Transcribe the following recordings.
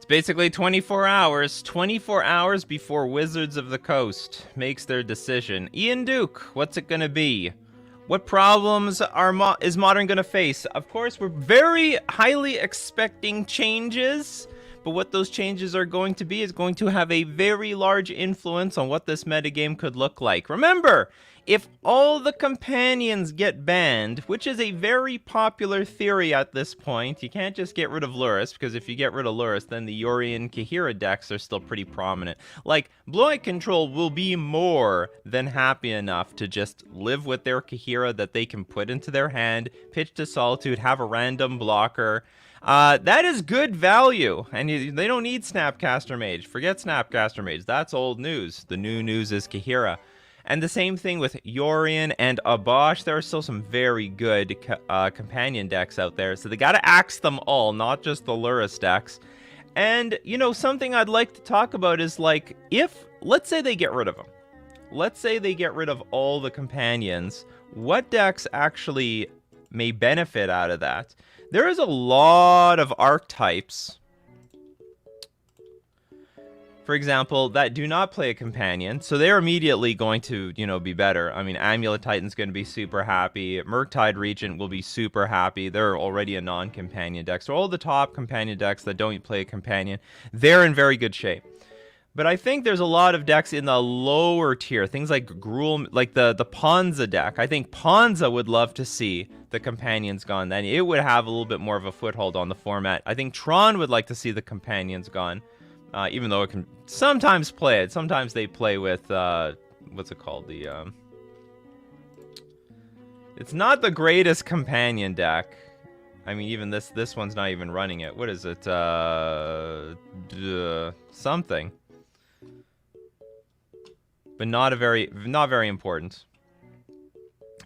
Basically 24 hours. 24 hours before Wizards of the Coast makes their decision. Ian Duke, what's it gonna be? What problems is Modern gonna face? Of course, we're very highly expecting changes, but what those changes are going to be is going to have a very large influence on what this metagame could look like. Remember, if all the companions get banned, which is a very popular theory at this point, you can't just get rid of Lurrus, because if you get rid of Lurrus, then the Yori and Kahira decks are still pretty prominent. Like, Blue-Eye Control will be more than happy enough to just live with their Kahira that they can put into their hand, pitch to Solitude, have a random blocker. That is good value, and they don't need Snapcaster Mage. Forget Snapcaster Mage, that's old news. The new news is Kahira. And the same thing with Yorion and Abosh. There are still some very good companion decks out there. So they gotta axe them all, not just the Lurrus decks. And, you know, something I'd like to talk about is, like, if, let's say they get rid of them. Let's say they get rid of all the companions. What decks actually may benefit out of that? There is a lot of archetypes, for example, that do not play a companion, so they're immediately going to, you know, be better. I mean, Amulet Titan's going to be super happy. Murktide Regent will be super happy. They're already a non-companion deck. So all the top companion decks that don't play a companion, they're in very good shape. But I think there's a lot of decks in the lower tier, things like Gruul, like the Ponza deck. I think Ponza would love to see the companions gone. Then it would have a little bit more of a foothold on the format. I think Tron would like to see the companions gone. Even though it can sometimes play it. Sometimes they play with, what's it called? It's not the greatest companion deck. I mean, even this one's not even running it. What is it? Something. But not very important.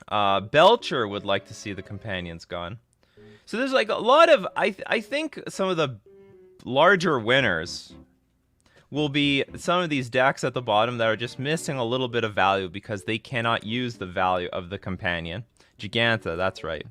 Belcher would like to see the companions gone. So there's like a lot of, I think some of the larger winners will be some of these decks at the bottom that are just missing a little bit of value because they cannot use the value of the companion. Giganta, that's right.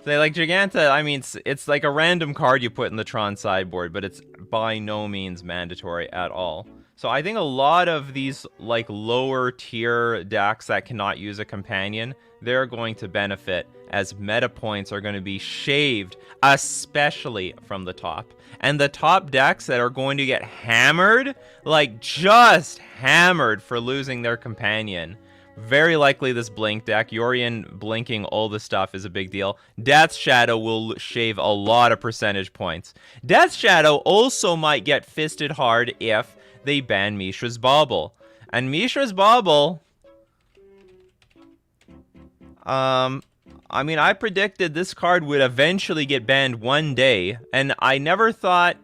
They like Giganta, I mean, it's like a random card you put in the Tron sideboard, but it's by no means mandatory at all. So I think a lot of these like lower tier decks that cannot use a companion, they're going to benefit as meta points are going to be shaved, especially from the top. And the top decks that are going to get hammered, like just hammered for losing their companion, very likely this Blink deck. Yorion blinking all the stuff is a big deal. Death Shadow will shave a lot of percentage points. Death Shadow also might get fisted hard if they ban Mishra's Bauble. And Mishra's Bauble, I mean, I predicted this card would eventually get banned one day, and I never thought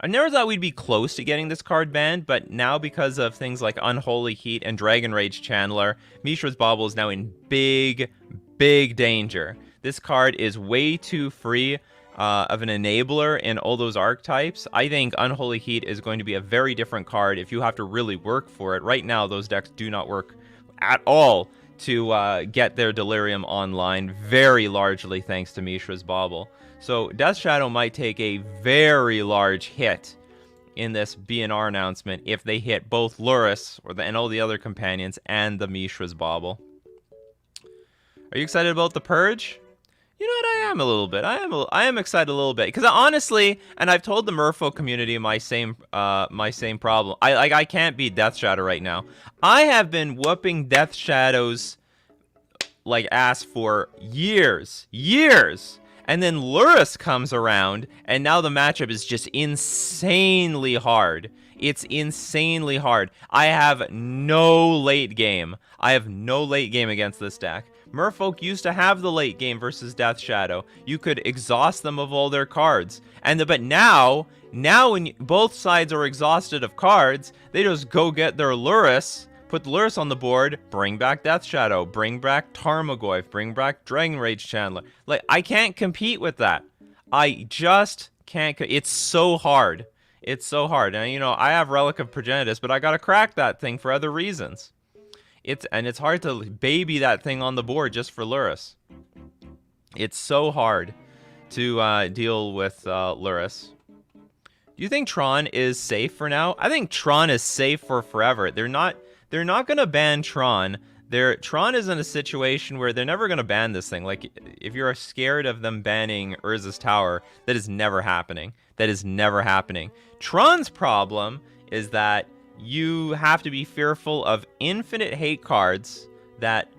we'd be close to getting this card banned, but now because of things like Unholy Heat and Dragon Rage Channeler, Mishra's Bauble is now in big, big danger. This card is way too free of an enabler in all those archetypes. I think Unholy Heat is going to be a very different card if you have to really work for it. Right now, those decks do not work at all to get their Delirium online, very largely thanks to Mishra's Bauble. So Death Shadow might take a very large hit in this BNR announcement if they hit both Lurrus and all the other companions and the Mishra's Bauble. Are you excited about the Purge? You know what, I am a little bit. I am excited a little bit because honestly, and I've told the Merfolk community my same problem. I can't beat Death Shadow right now. I have been whooping Death Shadow's like ass for years, and then Lurrus comes around, and now the matchup is just insanely hard. It's insanely hard. I have no late game. Against this deck. Merfolk used to have the late game versus Death Shadow. You could exhaust them of all their cards. But now when both sides are exhausted of cards, they just go get their Lurrus, put the Lurrus on the board, bring back Death Shadow, bring back Tarmogoyf, bring back Dragon Rage Channeler. Like, I can't compete with that. I just can't. It's so hard. It's so hard. And, you know, I have Relic of Progenitus, but I gotta crack that thing for other reasons. It's hard to baby that thing on the board just for Lurrus. It's so hard to deal with Lurrus. Do you think Tron is safe for now? I think Tron is safe for forever. They're not gonna ban Tron. Tron is in a situation where they're never gonna ban this thing. Like, if you're scared of them banning Urza's Tower, that is never happening. That is never happening. Tron's problem is that you have to be fearful of infinite hate cards that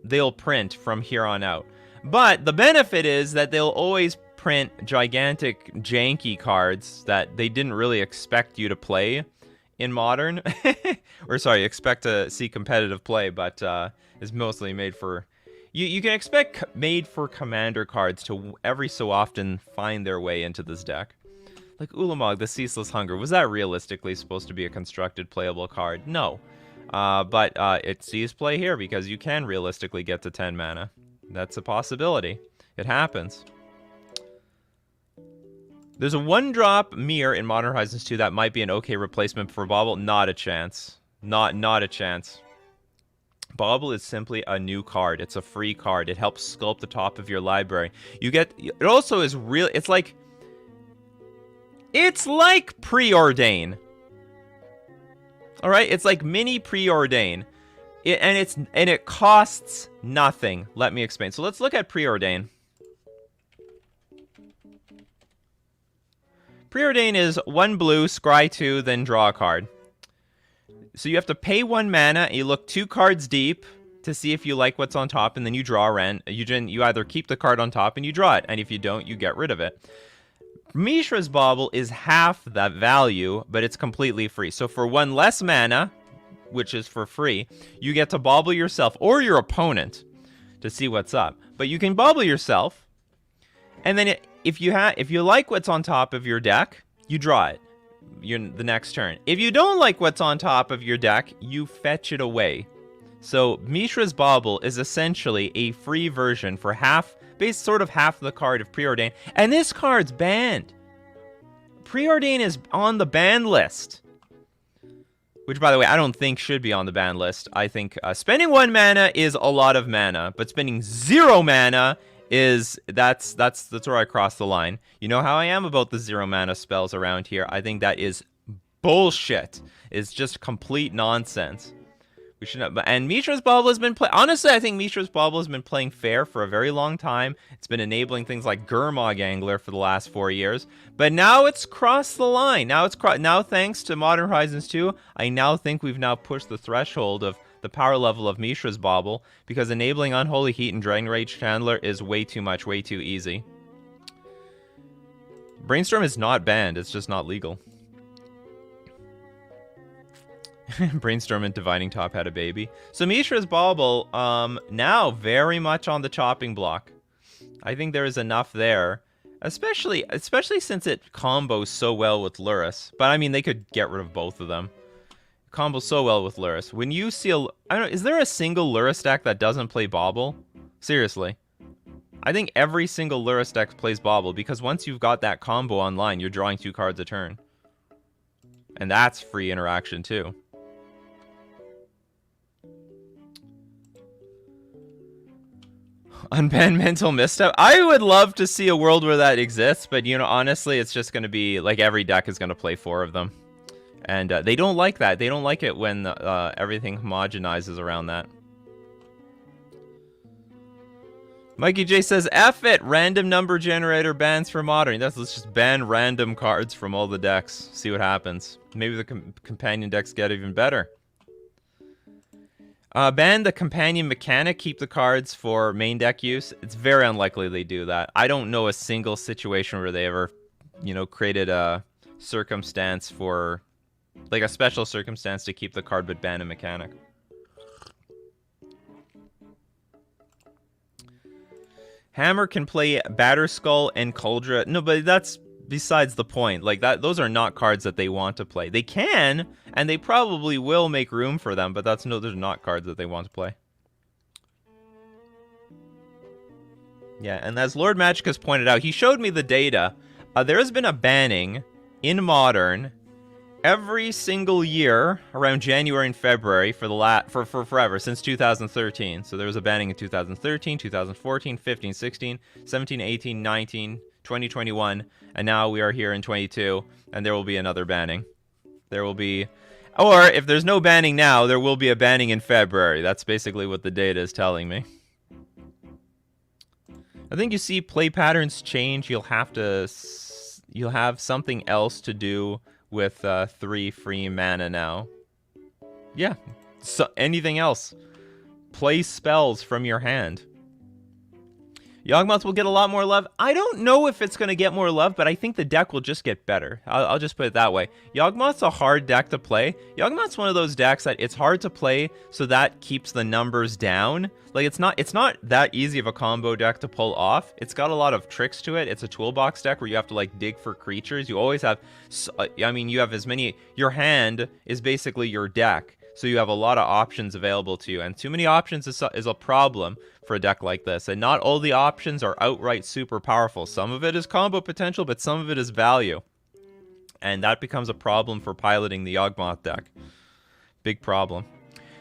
they'll print from here on out. But the benefit is that they'll always print gigantic janky cards that they didn't really expect you to play in Modern. Or sorry, expect to see competitive play, but is mostly made for... You can expect made for Commander cards to every so often find their way into this deck. Like Ulamog, the Ceaseless Hunger. Was that realistically supposed to be a constructed playable card? No. But it sees play here because you can realistically get to 10 mana. That's a possibility. It happens. There's a 1-drop Mirror in Modern Horizons 2 that might be an okay replacement for Bauble. Not a chance. Not a chance. Bauble is simply a new card. It's a free card. It helps sculpt the top of your library. It also is real. It's like Preordain. All right, it's like mini Preordain. And it costs nothing. Let me explain. So let's look at Preordain. Preordain is 1 blue, scry 2, then draw a card. So you have to pay 1 mana, and you look 2 cards deep to see if you like what's on top, and then you draw you either keep the card on top and you draw it, and if you don't, you get rid of it. Mishra's Bauble is half that value, but it's completely free. So for 1 less mana, which is for free, you get to bauble yourself or your opponent to see what's up. But you can bauble yourself, and then if you like what's on top of your deck, you draw it the next turn. If you don't like what's on top of your deck, you fetch it away. So Mishra's Bauble is essentially a free version for sort of half the card of Preordain, and this card's banned. Preordain is on the ban list. Which, by the way, I don't think should be on the ban list. I think spending 1 mana is a lot of mana, but spending 0 mana that's where I cross the line. You know how I am about the 0 mana spells around here. I think that is bullshit. It's just complete nonsense. We should not, and Mishra's Bauble has been honestly, I think Mishra's Bauble has been playing fair for a very long time. It's been enabling things like Gurmag Angler for the last 4 years. But now it's crossed the line. Now thanks to Modern Horizons 2, I now think we've now pushed the threshold of the power level of Mishra's Bauble, because enabling Unholy Heat and Dragon Rage Chandler is way too much, way too easy. Brainstorm is not banned, it's just not legal. Brainstorm and Dividing Top had a baby. So Mishra's Bauble, now very much on the chopping block. I think there is enough there, especially since it combos so well with Lurrus. But I mean, they could get rid of both of them. Combos so well with Lurrus. When you see I don't know, is there a single Lurrus deck that doesn't play Bauble? Seriously. I think every single Lurrus deck plays Bauble, because once you've got that combo online, you're drawing 2 cards a turn. And that's free interaction too. Unban Mental Misstep. I would love to see a world where that exists, but you know, honestly, it's just going to be like every deck is going to play 4 of them. And they don't like that. They don't like it when everything homogenizes around that. Mikey J says, F it! Random number generator bans for Modern. Let's just ban random cards from all the decks. See what happens. Maybe the companion decks get even better. Ban the companion mechanic, keep the cards for main deck use. It's very unlikely they do that. I don't know a single situation where they ever, created a circumstance for, like a special circumstance to keep the card but ban a mechanic. Hammer can play Batterskull and Kuldra. No, but that's besides the point. Like those are not cards that they want to play. They can, and they probably will make room for them, but those are not cards that they want to play. Yeah, and as Lord Magic has pointed out, he showed me the data. There has been a banning in Modern every single year around January and February for forever, since 2013. So there was a banning in 2013, 2014, 15, 16, 17, 18, 19, 2021, and now we are here in 22, and there will be another banning. There will be... Or, if there's no banning now, there will be a banning in February. That's basically what the data is telling me. I think you see play patterns change. You'll have something else to do with 3 free mana now. Yeah, so anything else. Play spells from your hand. Yawgmoth will get a lot more love. I don't know if it's going to get more love, but I think the deck will just get better. I'll just put it that way. Yawgmoth's a hard deck to play. Yawgmoth's one of those decks that it's hard to play, so that keeps the numbers down. Like, it's not that easy of a combo deck to pull off. It's got a lot of tricks to it. It's a toolbox deck where you have to, like, dig for creatures. You always have... I mean, you have as many... Your hand is basically your deck. So you have a lot of options available to you, and too many options is a problem for a deck like this. And not all the options are outright super powerful. Some of it is combo potential, but some of it is value. And that becomes a problem for piloting the Yawgmoth deck. Big problem.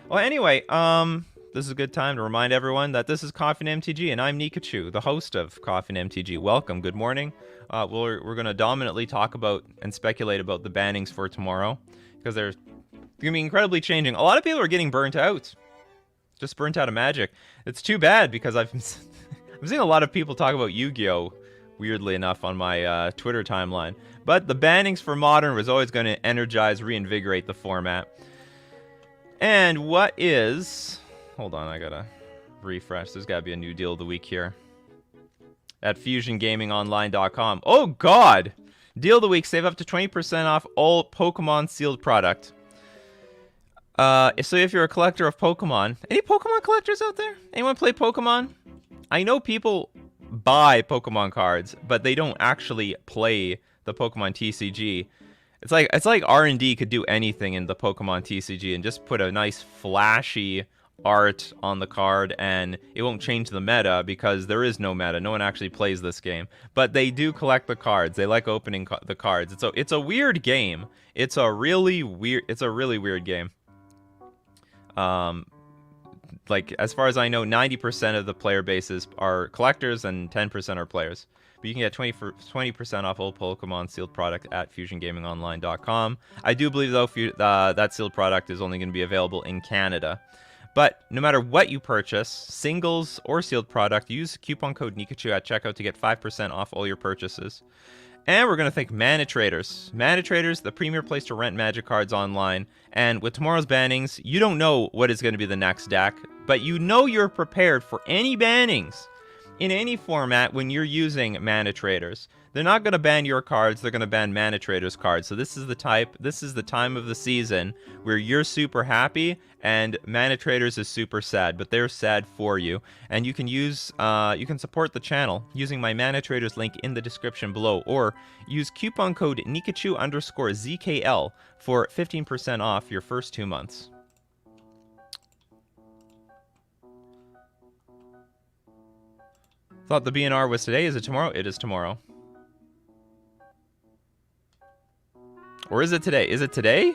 Well, anyway, this is a good time to remind everyone that this is Coffee and MTG, and I'm Nikachu, the host of Coffee and MTG. Welcome, good morning. We're going to dominantly talk about and speculate about the bannings for tomorrow, because there's going to be incredibly changing. A lot of people are getting burnt out. Just burnt out of Magic. It's too bad, because I'm seeing a lot of people talk about Yu-Gi-Oh! Weirdly enough on my Twitter timeline. But the bannings for Modern was always going to energize, reinvigorate the format. And what is... Hold on, I gotta refresh. There's got to be a new deal of the week here. At FusionGamingOnline.com. Oh, God! Deal of the week. Save up to 20% off all Pokemon sealed product. So if you're a collector of Pokemon, any Pokemon collectors out there? Anyone play Pokemon? I know people buy Pokemon cards, but they don't actually play the Pokemon TCG. It's like R&D could do anything in the Pokemon TCG and just put a nice flashy art on the card, and it won't change the meta because there is no meta. No one actually plays this game, but they do collect the cards. They like opening the cards. It's a weird game. It's a really weird game. Like, as far as I know, 90% of the player bases are collectors and 10% are players. But you can get 20% off all Pokemon sealed product at FusionGamingOnline.com. I do believe, though, that sealed product is only going to be available in Canada. But no matter what you purchase, singles or sealed product, use coupon code Nikachu at checkout to get 5% off all your purchases. And we're going to thank Mana Traders. Mana Traders, the premier place to rent Magic cards online. And with tomorrow's bannings, you don't know what is going to be the next deck, but you know you're prepared for any bannings in any format when you're using Mana Traders. They're not going to ban your cards, they're going to ban Mana Traders cards. So this is the time of the season where you're super happy and Mana Traders is super sad, but they're sad for you. And you can you can support the channel using my Mana Traders link in the description below, or use coupon code Nikachu_ZKL for 15% off your first 2 months. Thought the BNR was today. Is it tomorrow? It is tomorrow. Or is it today? Is it today?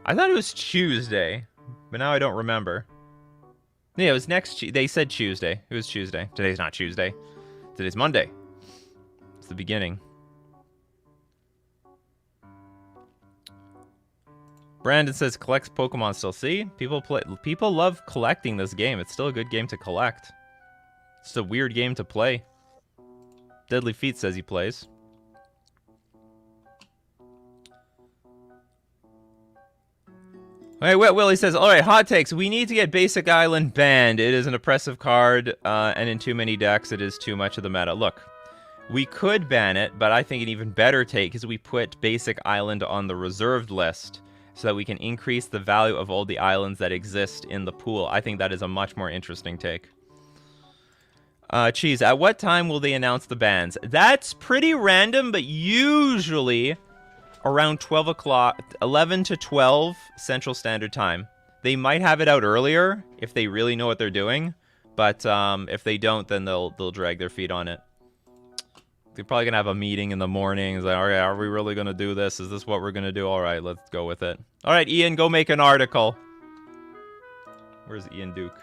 I thought it was Tuesday, but now I don't remember. Yeah, it was they said Tuesday. It was Tuesday. Today's not Tuesday. Today's Monday. It's the beginning. Brandon says collects Pokemon still. See? People love collecting this game. It's still a good game to collect. It's a weird game to play. Deadly Feet says he plays. Hey, Willie says, alright, hot takes. We need to get Basic Island banned. It is an oppressive card, and in too many decks, it is too much of the meta. Look, we could ban it, but I think an even better take is we put Basic Island on the reserved list so that we can increase the value of all the islands that exist in the pool. I think that is a much more interesting take. Cheese, at what time will they announce the bans? That's pretty random, but usually around 12 o'clock, 11 to 12 Central Standard Time. They might have it out earlier if they really know what they're doing, but if they don't, then they'll drag their feet on it. They're probably gonna have a meeting in the morning. It's like, all right, are we really gonna do this? Is this what we're gonna do? All right, let's go with it. All right, Ian, go make an article. Where's Ian Duke?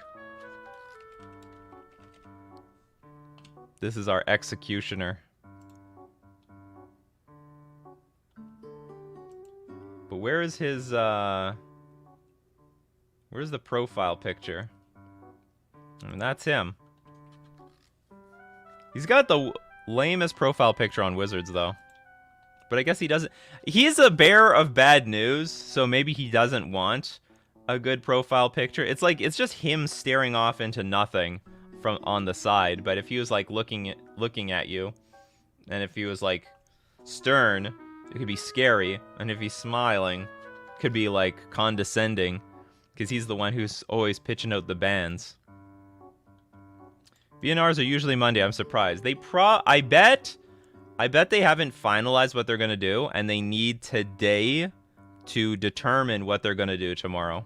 This is our executioner. But where is his, where's the profile picture? And that's him. He's got the lamest profile picture on Wizards, though. But I guess he doesn't... He's a bearer of bad news, so maybe he doesn't want a good profile picture. It's like, it's just him staring off into nothing from on the side. But if he was, like, looking at you, and if he was, like, stern, it could be scary. And if he's smiling, it could be, like, condescending. Because he's the one who's always pitching out the bans. BNRs are usually Monday. I'm surprised. I bet they haven't finalized what they're going to do, and they need today to determine what they're going to do tomorrow.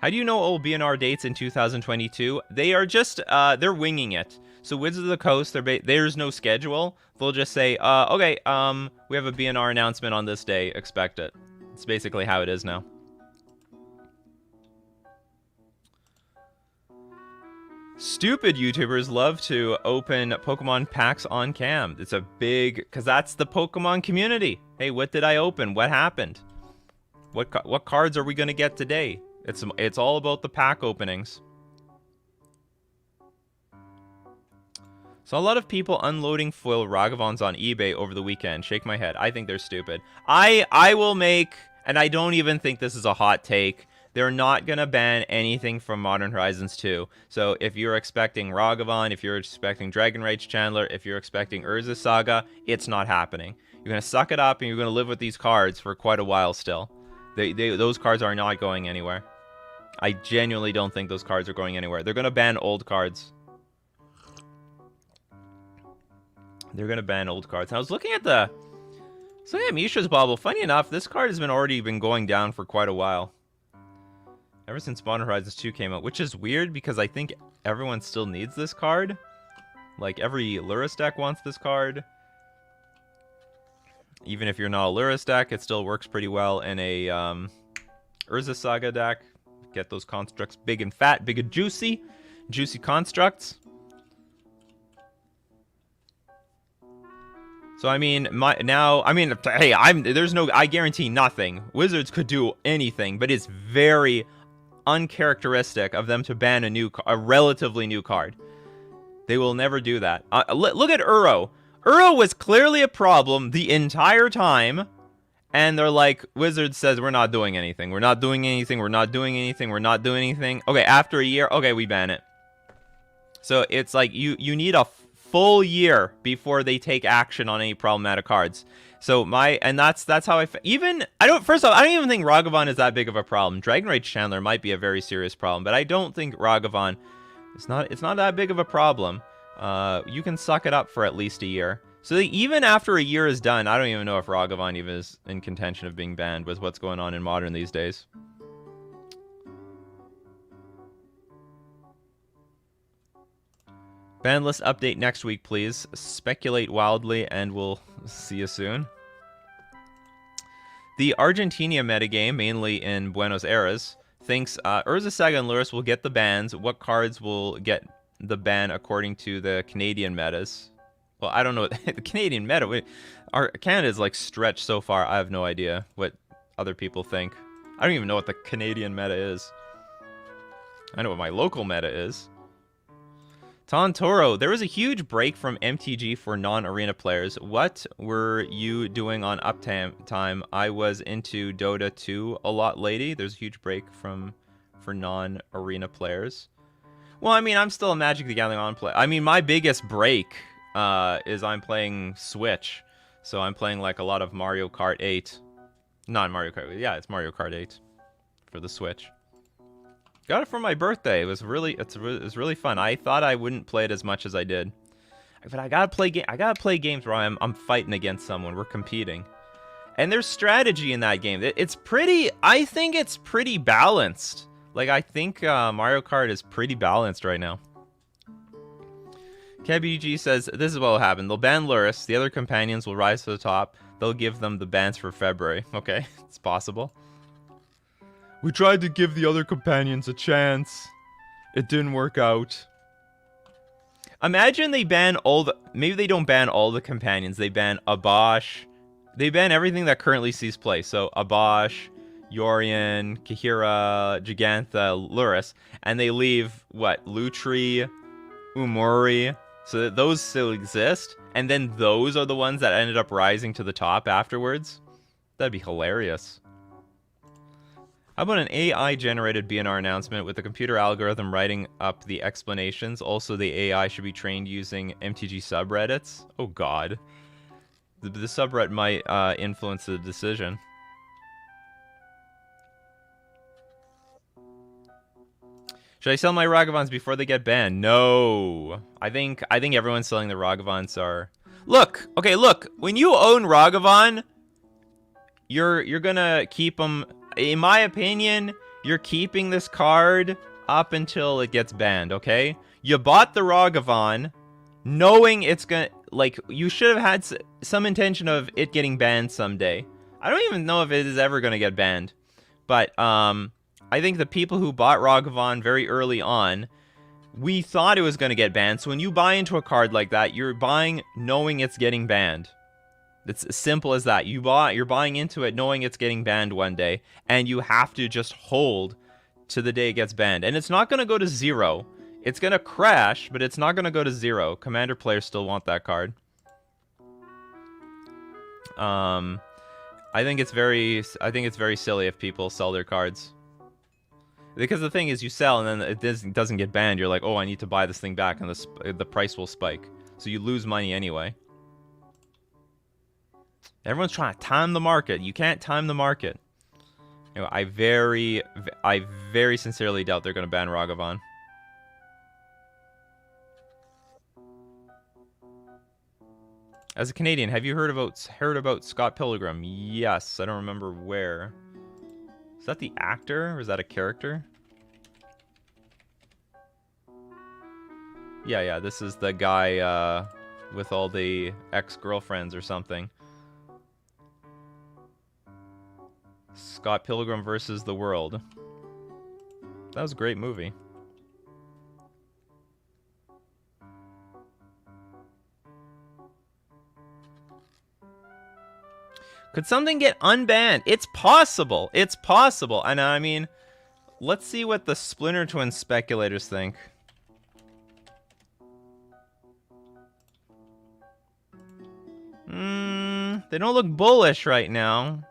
How do you know all BNR dates in 2022? They are just, they're winging it. So Wizards of the Coast, there's no schedule. They'll just say, okay, we have a BNR announcement on this day. Expect it. It's basically how it is now. Stupid YouTubers love to open Pokemon packs on cam. It's a big... Because that's the Pokemon community. Hey, what did I open? What happened? What cards are we going to get today? It's all about the pack openings. So a lot of people unloading foil Ragavons on eBay over the weekend. Shake my head. I think they're stupid. I will make... And I don't even think this is a hot take... They're not going to ban anything from Modern Horizons 2. So if you're expecting Ragavan, if you're expecting Dragon Rage Chandler, if you're expecting Urza Saga, it's not happening. You're going to suck it up and you're going to live with these cards for quite a while still. Those cards are not going anywhere. I genuinely don't think those cards are going anywhere. They're going to ban old cards. They're going to ban old cards. And I was looking at Mishra's Bauble. Funny enough, this card has already been going down for quite a while. Ever since Modern Horizons 2 came out, which is weird because I think everyone still needs this card. Like, every Lurrus deck wants this card. Even if you're not a Lurrus deck, it still works pretty well in a Urza Saga deck. Get those constructs big and fat, big and juicy. Juicy constructs. So, I mean, hey, I guarantee nothing. Wizards could do anything, but it's very... uncharacteristic of them to ban a relatively new card. They will never do that. Look at Uro. Uro was clearly a problem the entire time, and they're like, Wizards says we're not doing anything. We're not doing anything. We're not doing anything. We're not doing anything. Okay, after a year, okay, we ban it. So it's like you need a full year before they take action on any problematic cards. So that's how first off, I don't even think Ragavan is that big of a problem. Dragon Rage Chandler might be a very serious problem, but I don't think Ragavan, it's not that big of a problem. You can suck it up for at least a year. So even after a year is done, I don't even know if Ragavan even is in contention of being banned with what's going on in Modern these days. Ban list update next week, please. Speculate wildly, and we'll see you soon. The Argentina metagame, mainly in Buenos Aires, thinks Urza Saga and Lurrus will get the bans. What cards will get the ban according to the Canadian metas? Well, I don't know. The Canadian meta, Canada's like stretched so far, I have no idea what other people think. I don't even know what the Canadian meta is. I know what my local meta is. Tantoro, there was a huge break from MTG for non-arena players. What were you doing on uptime? I was into Dota 2 a lot lately. There's a huge break for non-arena players. Well, I mean, I'm still a Magic the Gathering on player. I mean, my biggest break is I'm playing Switch. So I'm playing like a lot of Mario Kart 8. Not Mario Kart. Yeah, it's Mario Kart 8 for the Switch. Got it for my birthday. It was really fun. I thought I wouldn't play it as much as I did, but I gotta play games where I'm fighting against someone. We're competing, and there's strategy in that game. I think it's pretty balanced. Like I think Mario Kart is pretty balanced right now. KBG says this is what will happen. They'll ban Lurrus. The other companions will rise to the top. They'll give them the bans for February. Okay, it's possible. We tried to give the other companions a chance. It didn't work out. Imagine they ban all the... Maybe they don't ban all the companions. They ban Abosh. They ban everything that currently sees play. So Abosh, Yorion, Kahira, Gigantha, Luris. And they leave, what? Lutri, Umori. So that those still exist. And then those are the ones that ended up rising to the top afterwards. That'd be hilarious. How about an AI-generated BNR announcement with the computer algorithm writing up the explanations? Also, the AI should be trained using MTG subreddits. Oh, God. The subreddit might influence the decision. Should I sell my Ragavans before they get banned? No. I think everyone's selling the Ragavans are... Look! Okay, look! When you own Ragavan, you're gonna keep them... In my opinion, you're keeping this card up until it gets banned, okay? You bought the Ragavan knowing it's gonna... Like, you should have had some intention of it getting banned someday. I don't even know if it is ever gonna get banned. But, I think the people who bought Ragavan very early on, we thought it was gonna get banned. So when you buy into a card like that, you're buying knowing it's getting banned. It's as simple as that. You're buying into it knowing it's getting banned one day, and you have to just hold to the day it gets banned. And it's not going to go to 0. It's going to crash, but it's not going to go to 0. Commander players still want that card. I think it's very silly if people sell their cards. Because the thing is, you sell and then it doesn't get banned. You're like, oh, I need to buy this thing back, and the price will spike. So you lose money anyway. Everyone's trying to time the market. You can't time the market. Anyway, I very sincerely doubt they're going to ban Ragavan. As a Canadian, have you heard about Scott Pilgrim? Yes, I don't remember where. Is that the actor or is that a character? Yeah, this is the guy with all the ex-girlfriends or something. Scott Pilgrim versus the World. That was a great movie. Could something get unbanned? It's possible. It's possible. And I mean, let's see what the Splinter Twin speculators think. They don't look bullish right now.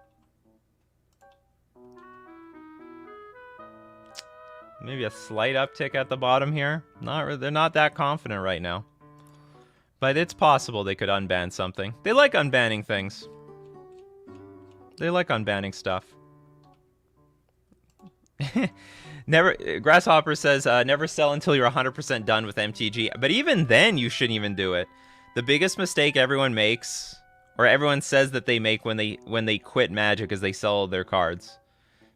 Maybe a slight uptick at the bottom here. They're not that confident right now. But it's possible they could unban something. They like unbanning things. They like unbanning stuff. Grasshopper says, never sell until you're 100% done with MTG. But even then, you shouldn't even do it. The biggest mistake everyone makes, or everyone says that they make when they quit Magic, is they sell their cards.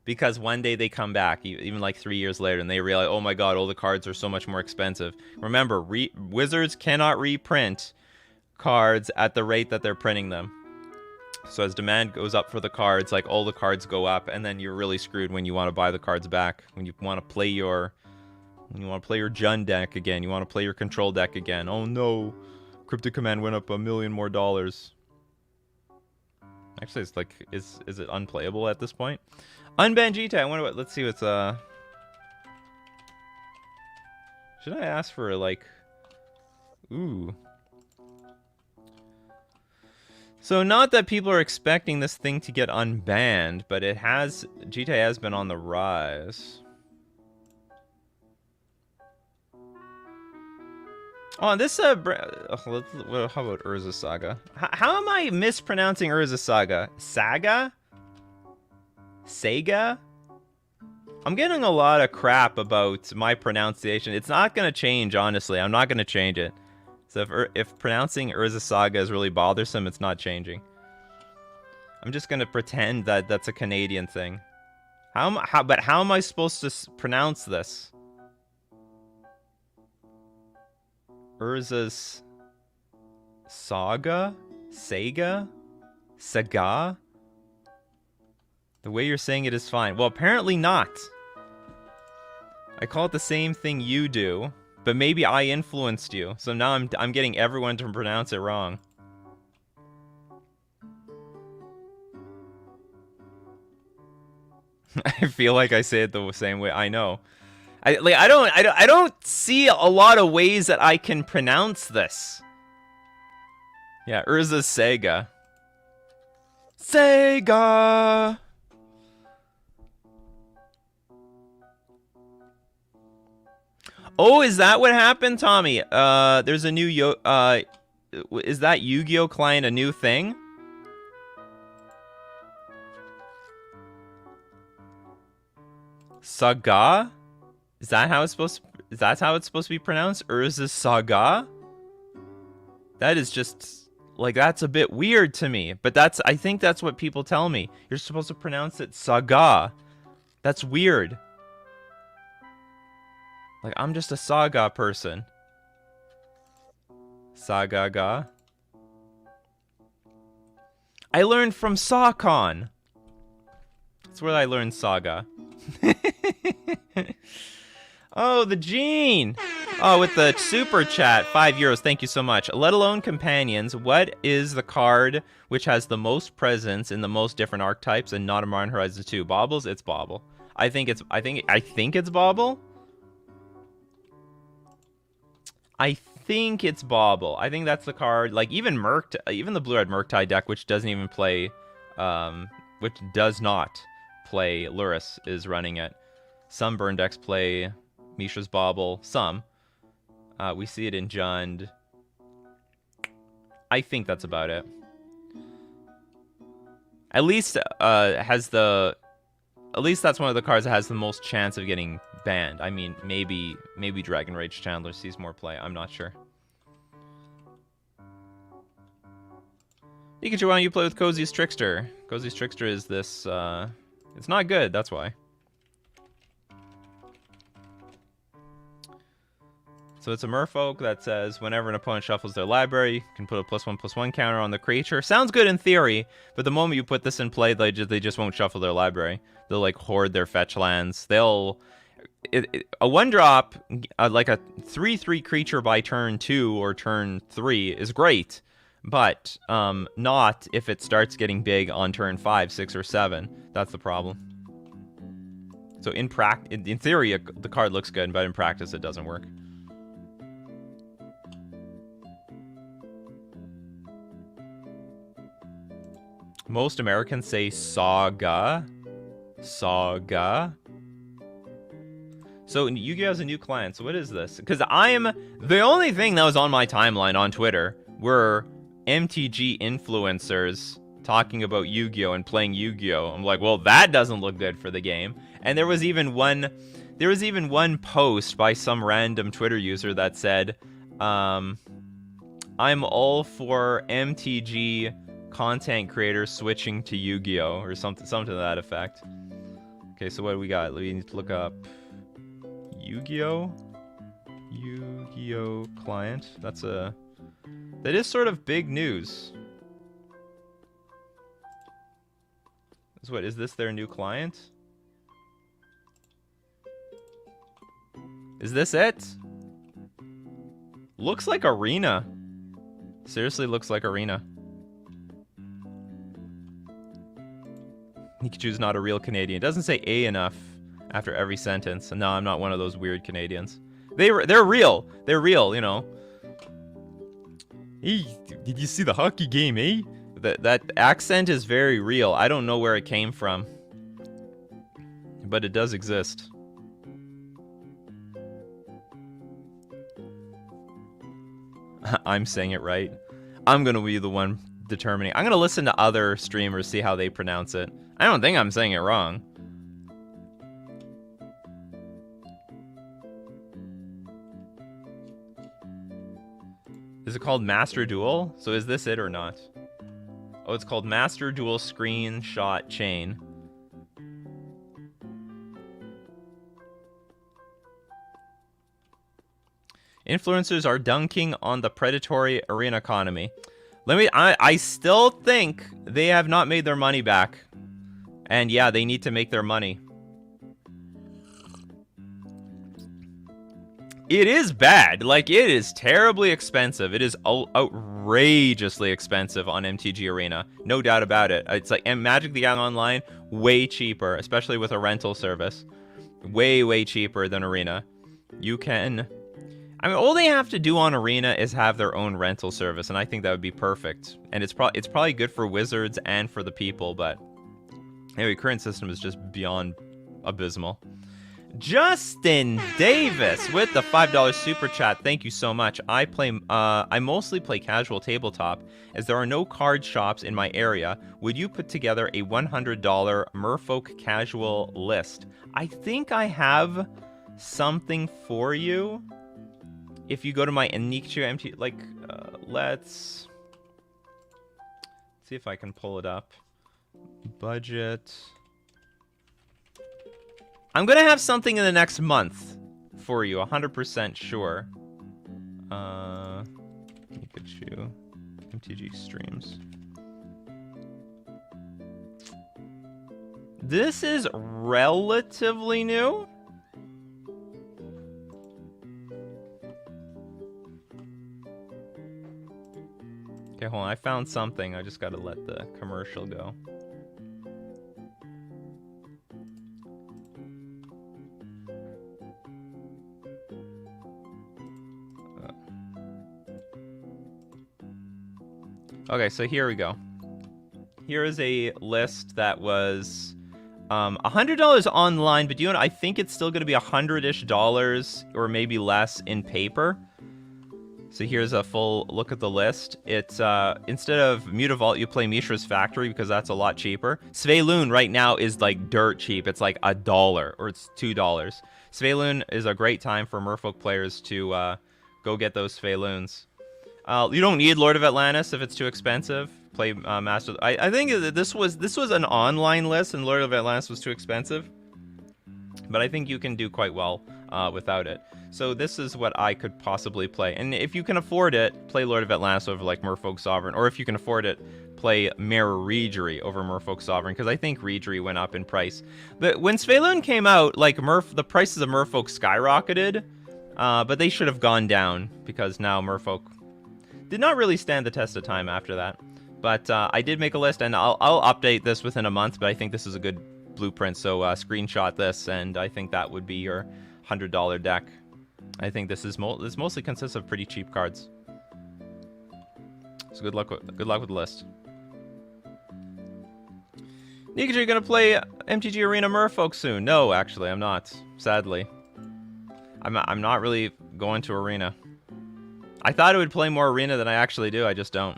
Because one day they come back, even like 3 years later, and they realize, oh my god, all the cards are so much more expensive. Remember, Wizards cannot reprint cards at the rate that they're printing them. So as demand goes up for the cards, like all the cards go up, and then you're really screwed when you want to buy the cards back. When you want to play your Jund deck again, you want to play your control deck again. Oh no, Cryptic Command went up $1 million more. Actually, it's like, is it unplayable at this point? Unban GT, I wonder what, let's see what's, should I ask for, like, ooh. So, not that people are expecting this thing to get unbanned, but GT has been on the rise. Oh, this, how about Urza Saga? How am I mispronouncing Urza Saga? Saga? Sega? I'm getting a lot of crap about my pronunciation. It's not going to change, honestly. I'm not going to change it. So if pronouncing Urza Saga is really bothersome, it's not changing. I'm just going to pretend that that's a Canadian thing. But how am I supposed to pronounce this? Urza's Saga? Sega? Saga? The way you're saying it is fine. Well, apparently not. I call it the same thing you do. But maybe I influenced you. So now I'm getting everyone to pronounce it wrong. I feel like I say it the same way. I know. I don't see a lot of ways that I can pronounce this. Yeah, Urza Sega. Sega. Oh, is that what happened, Tommy? There's a new is that Yu-Gi-Oh client a new thing? Saga? Is that how it's supposed to, is that how it's supposed to be pronounced? Urza Saga? That is just like, that's a bit weird to me, but I think that's what people tell me. You're supposed to pronounce it Saga. That's weird. Like, I'm just a Saga person. Saga-ga. I learned from Sawcon. That's where I learned Saga. Oh, the Gene! Oh, with the super chat, €5. Thank you so much. Let alone companions, what is the card which has the most presence in the most different archetypes and not a Modern Horizons 2? Baubles? It's Bauble. I think it's Bauble. I think it's Bauble. I think that's the card. Like, even the blue-red Murktide deck, which doesn't even play, which does not play Luris, is running it. Some burn decks play Mishra's Bauble. Some. We see it in Jund. I think that's about it. At least that's one of the cards that has the most chance of getting banned. I mean, maybe Dragon Rage Chandler sees more play. I'm not sure. Nikachu, why don't you play with Cozy's Trickster? Cozy's Trickster is this, it's not good, that's why. So it's a merfolk that says, whenever an opponent shuffles their library, you can put a +1/+1 counter on the creature. Sounds good in theory, but the moment you put this in play, they just won't shuffle their library. They'll, like, hoard their fetch lands. They'll... a 1-drop, like a 3/3 creature by turn 2 or turn 3 is great, but not if it starts getting big on turn 5, 6, or 7. That's the problem. So in theory, the card looks good, but in practice, it doesn't work. Most Americans say Saga. Saga. So Yu-Gi-Oh has a new client. So what is this? Because the only thing that was on my timeline on Twitter were MTG influencers talking about Yu-Gi-Oh and playing Yu-Gi-Oh. I'm like, well, that doesn't look good for the game. And there was even one post by some random Twitter user that said, I'm all for MTG content creators switching to Yu-Gi-Oh or something to that effect. Okay, so what do we got? We need to look up Yu-Gi-Oh client. That is sort of big news. So what is this, their new client? Is this it? Looks like Arena. Seriously looks like Arena. Nikachu's not a real Canadian. It doesn't say A enough after every sentence. And no, I'm not one of those weird Canadians. They're real. They're real, you know. Hey, did you see the hockey game, eh? That accent is very real. I don't know where it came from. But it does exist. I'm saying it right. I'm going to be the one determining. I'm going to listen to other streamers, see how they pronounce it. I don't think I'm saying it wrong. Is it called Master Duel? So is this it or not? Oh, it's called Master Duel Screenshot Chain. Influencers are dunking on the predatory arena economy. I still think they have not made their money back. And yeah, they need to make their money. It is bad. Like, it is terribly expensive. It is outrageously expensive on MTG Arena. No doubt about it. It's like, and Magic the Gathering Online, way cheaper, especially with a rental service. Way, way cheaper than Arena. You can... I mean, all they have to do on Arena is have their own rental service, and I think that would be perfect. And it's probably good for Wizards and for the people, but... Anyway, current system is just beyond abysmal. Justin Davis with the $5 super chat. Thank you so much. I mostly play casual tabletop as there are no card shops in my area. Would you put together a $100 Merfolk casual list? I think I have something for you. If you go to my Nikachu MTG, like, let's see if I can pull it up. Budget. I'm going to have something in the next month for you, 100% sure. Nikachu, MTG streams. This is relatively new. Okay, hold on. I found something. I just got to let the commercial go. Okay, so here we go. Here is a list that was $100 online, but you know what? I think it's still going to be $100-ish or maybe less in paper. So here's a full look at the list. It's instead of Mutavault, you play Mishra's Factory because that's a lot cheaper. Svaelun right now is like dirt cheap. It's like $1 or it's $2. Svaelun is a great time for Merfolk players to go get those Svaeluns. You don't need Lord of Atlantis if it's too expensive. Play Master. I think that this was an online list, and Lord of Atlantis was too expensive. But I think you can do quite well without it. So this is what I could possibly play. And if you can afford it, play Lord of Atlantis over like Merfolk Sovereign. Or if you can afford it, play Mirror Reegery over Merfolk Sovereign. Because I think Reegery went up in price. But when Svaelun came out, like the prices of Merfolk skyrocketed. But they should have gone down because now Merfolk did not really stand the test of time after that. But I did make a list, and I'll update this within a month, but I think this is a good blueprint, so screenshot this, and I think that would be your $100 deck. I think this mostly consists of pretty cheap cards. So good luck with the list. Nikachu, you gonna play MTG Arena Merfolk soon? No, actually, I'm not. Sadly, I'm not really going to Arena. I thought it would play more Arena than I actually do. I just don't.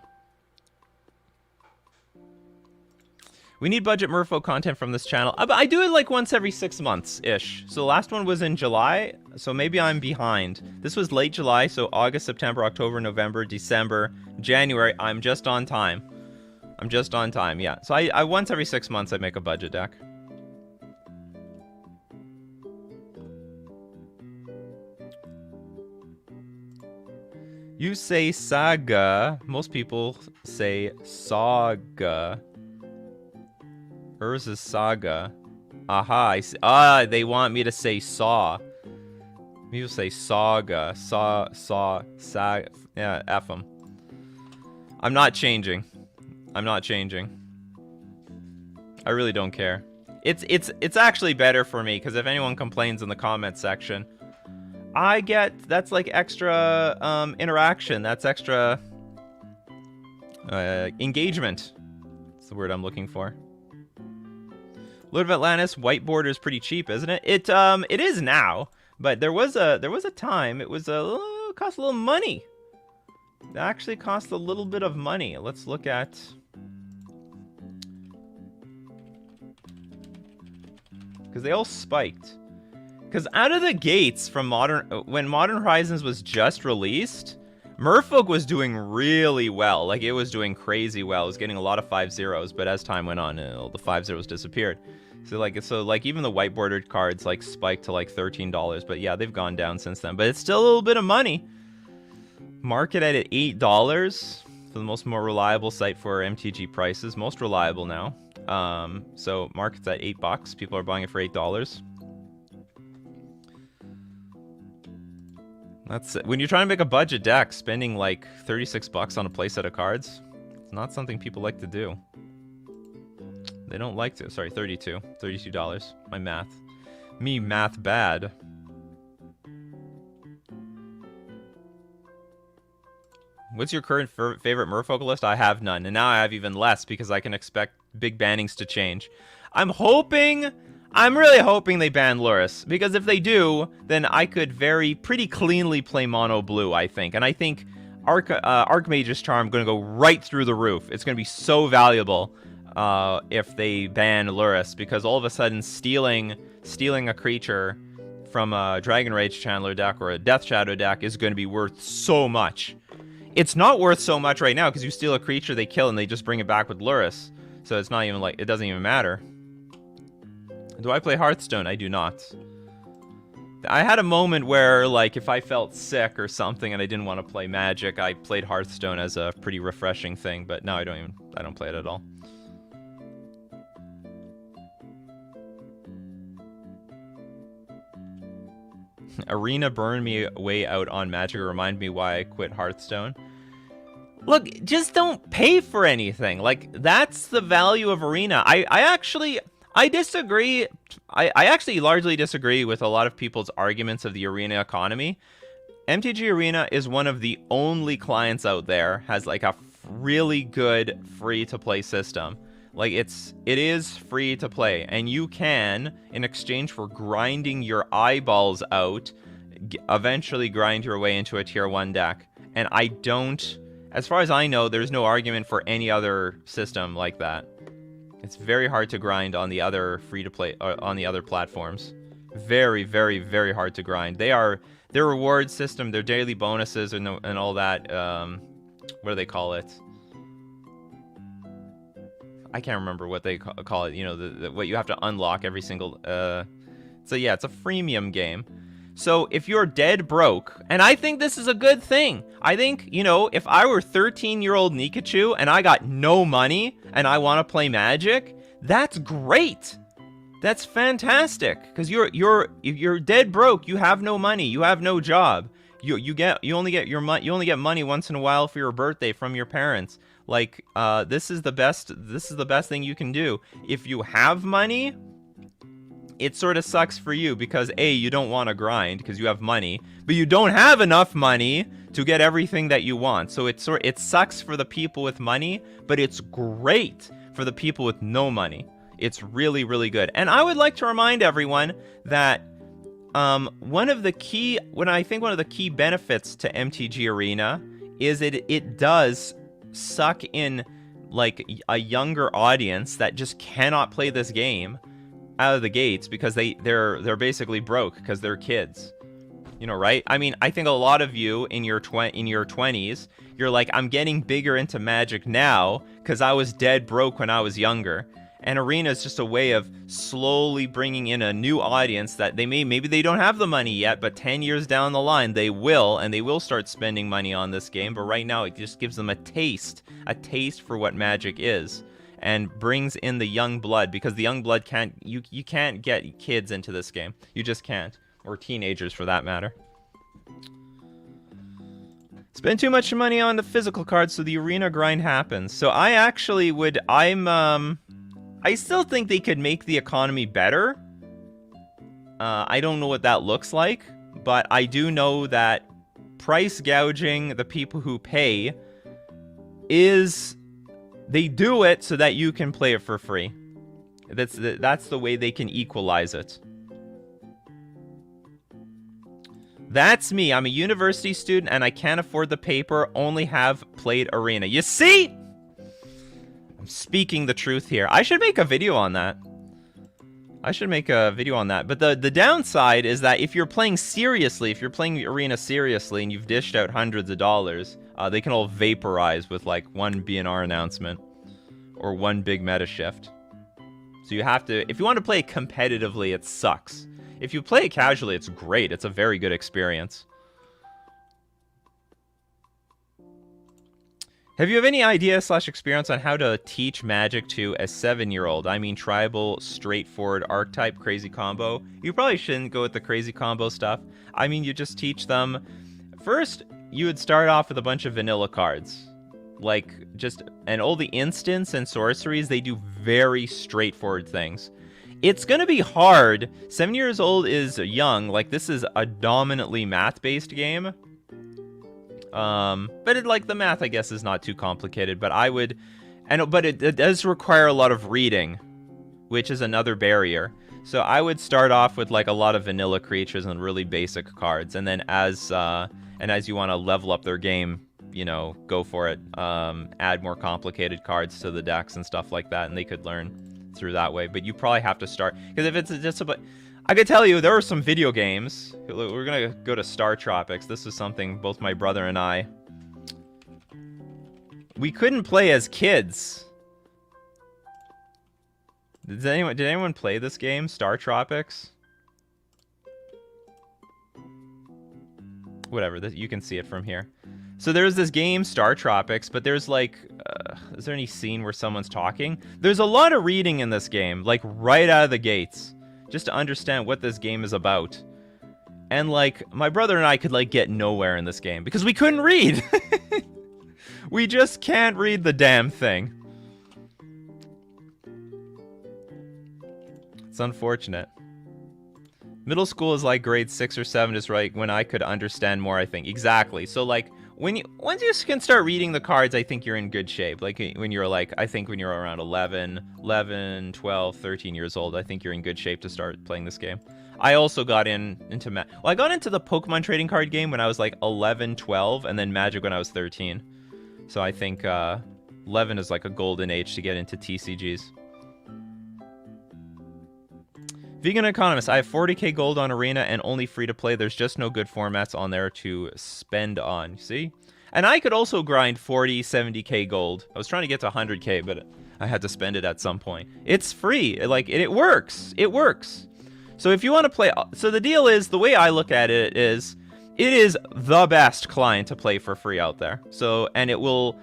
We need budget Merfolk content from this channel. But I do it like once every 6 months-ish. So the last one was in July, so maybe I'm behind. This was late July, so August, September, October, November, December, January. I'm just on time. I'm just on time, yeah. So I once every 6 months I make a budget deck. You say Saga. Most people say Saga. Hers is Saga. Aha, I see. They want me to say Saw. People say Saga. Saga. Yeah, F them. I'm not changing. I'm not changing. I really don't care. It's actually better for me, because if anyone complains in the comment section, that's like extra interaction. That's extra engagement. That's the word I'm looking for. Lord of Atlantis white border is pretty cheap, isn't it? It is now, but there was a time it cost a little money. It actually cost a little bit of money. Let's look at. Because they all spiked. Because out of the gates from when Modern Horizons was just released, Merfolk was doing really well. Like, it was doing crazy well. It was getting a lot of 5-0s, but as time went on, the 5-0s disappeared. So even the white bordered cards like spiked to like $13, but yeah, they've gone down since then. But it's still a little bit of money. Market at $8 for the more reliable site for MTG prices. Most reliable now. So market's at $8. People are buying it for $8. That's when you're trying to make a budget deck, spending like 36 bucks on a playset of cards. It's not something people like to do. They don't like to. Sorry, $32. My math. Me math bad. What's your current favorite merfolk list? I have none, and now I have even less because I can expect big bannings to change. I'm really hoping they ban Lurrus, because if they do, then I could pretty cleanly play mono blue, I think. And I think Archmage's Charm going to go right through the roof. It's going to be so valuable if they ban Lurrus, because all of a sudden stealing a creature from a Dragon Rage Channeler deck or a Death Shadow deck is going to be worth so much. It's not worth so much right now because you steal a creature, they kill, and they just bring it back with Lurrus. So it's not even like, it doesn't even matter. Do I play Hearthstone? I do not. I had a moment where, like, if I felt sick or something and I didn't want to play Magic, I played Hearthstone as a pretty refreshing thing, but now I don't play it at all. Arena burned me way out on Magic. Remind me why I quit Hearthstone. Look, just don't pay for anything. Like, that's the value of Arena. I disagree. I actually largely disagree with a lot of people's arguments of the Arena economy. MTG Arena is one of the only clients out there has like a really good free-to-play system. Like, it is free to play, and you can, in exchange for grinding your eyeballs out, eventually grind your way into a tier 1 deck. And as far as I know, there's no argument for any other system like that. It's very hard to grind on the other free-to-play, on the other platforms. Very, very, very hard to grind. Their reward system, their daily bonuses and all that, what do they call it? I can't remember what they call it, you know, what you have to unlock every single, so yeah, it's a freemium game. So if you're dead broke, and I think this is a good thing. I think, you know, if I were 13-year-old Nikachu and I got no money and I want to play Magic, that's great. That's fantastic, because you're dead broke. You have no money. You have no job. You only get money once in a while for your birthday from your parents. Like, this is the best thing you can do. If you have money, it sort of sucks for you because A, you don't want to grind because you have money, but you don't have enough money to get everything that you want. So it sucks for the people with money, but it's great for the people with no money. It's really, really good. And I would like to remind everyone that one of the key benefits to MTG Arena is it does suck in like a younger audience that just cannot play this game out of the gates because they're basically broke because they're kids. You know, right? I mean, I think a lot of you in your 20s, you're like, I'm getting bigger into Magic now because I was dead broke when I was younger. And Arena is just a way of slowly bringing in a new audience that maybe they don't have the money yet, but 10 years down the line they will, and they will start spending money on this game. But right now it just gives them a taste for what Magic is, and brings in the young blood, because the young blood you can't get kids into this game. You just can't, or teenagers for that matter. Spend too much money on the physical cards so the Arena grind happens. So I actually would, I still think they could make the economy better. I don't know what that looks like, but I do know that price gouging the people who pay they do it so that you can play it for free. That's the way they can equalize it. That's me. I'm a university student and I can't afford the paper, only have played Arena. You see? I'm speaking the truth here. I should make a video on that. But the downside is that if you're playing seriously, if you're playing Arena seriously and you've dished out hundreds of dollars, they can all vaporize with like one BNR announcement or one big meta shift. So you have to, if you want to play it competitively, it sucks. If you play it casually, it's great. It's a very good experience. Have you any idea / experience on how to teach Magic to a 7-year-old? I mean, tribal, straightforward, archetype, crazy combo. You probably shouldn't go with the crazy combo stuff. I mean, you just teach them First, you would start off with a bunch of vanilla cards. Like, and all the instants and sorceries, they do very straightforward things. It's going to be hard. 7 years old is young. Like, this is a dominantly math-based game. But the math, I guess, is not too complicated. But but it does require a lot of reading, which is another barrier. So I would start off with, like, a lot of vanilla creatures and really basic cards. And then as you want to level up their game, you know, go for it. Add more complicated cards to the decks and stuff like that, and they could learn through that way. But you probably have to start, because if it's just about, I could tell you there are some video games. We're gonna go to Star Tropics. This is something both my brother and I, we couldn't play as kids. Did anyone play this game, Star Tropics? Whatever, you can see it from here. So there's this game, Star Tropics, but there's like, is there any scene where someone's talking? There's a lot of reading in this game, like right out of the gates, just to understand what this game is about. And like, my brother and I could like get nowhere in this game because we couldn't read. We just can't read the damn thing. It's unfortunate. Middle school is like grade 6 or 7 is right when I could understand more, I think. Exactly. So like, once you can start reading the cards, I think you're in good shape. Like when you're like, I think when you're around 11, 12, 13 years old, I think you're in good shape to start playing this game. I also got into Well, I got into the Pokemon trading card game when I was like 11, 12, and then Magic when I was 13. So I think 11 is like a golden age to get into TCGs. Vegan Economist, I have 40k gold on Arena and only free to play. There's just no good formats on there to spend on. See? And I could also grind 40, 70k gold. I was trying to get to 100k, but I had to spend it at some point. It's free. Like, it works. It works. So if you want to play... So the deal is, the way I look at it is the best client to play for free out there. So, and it will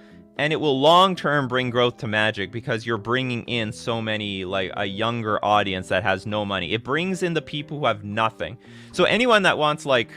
long-term bring growth to Magic because you're bringing in so many, like, a younger audience that has no money. It brings in the people who have nothing. So anyone that wants, like,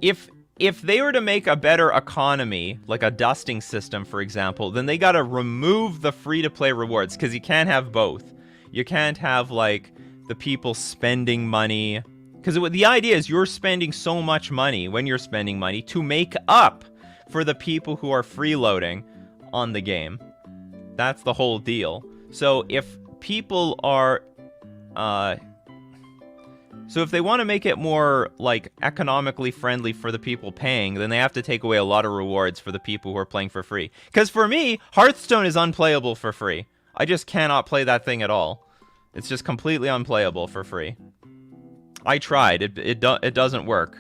if they were to make a better economy, like a dusting system, for example, then they gotta remove the free-to-play rewards, because you can't have both. You can't have, like, the people spending money... Because the idea is you're spending so much money when you're spending money to make up for the people who are freeloading on the game. That's the whole deal. So if people are... So if they want to make it more, like, economically friendly for the people paying, then they have to take away a lot of rewards for the people who are playing for free. Because for me, Hearthstone is unplayable for free. I just cannot play that thing at all. It's just completely unplayable for free. I tried. It doesn't work.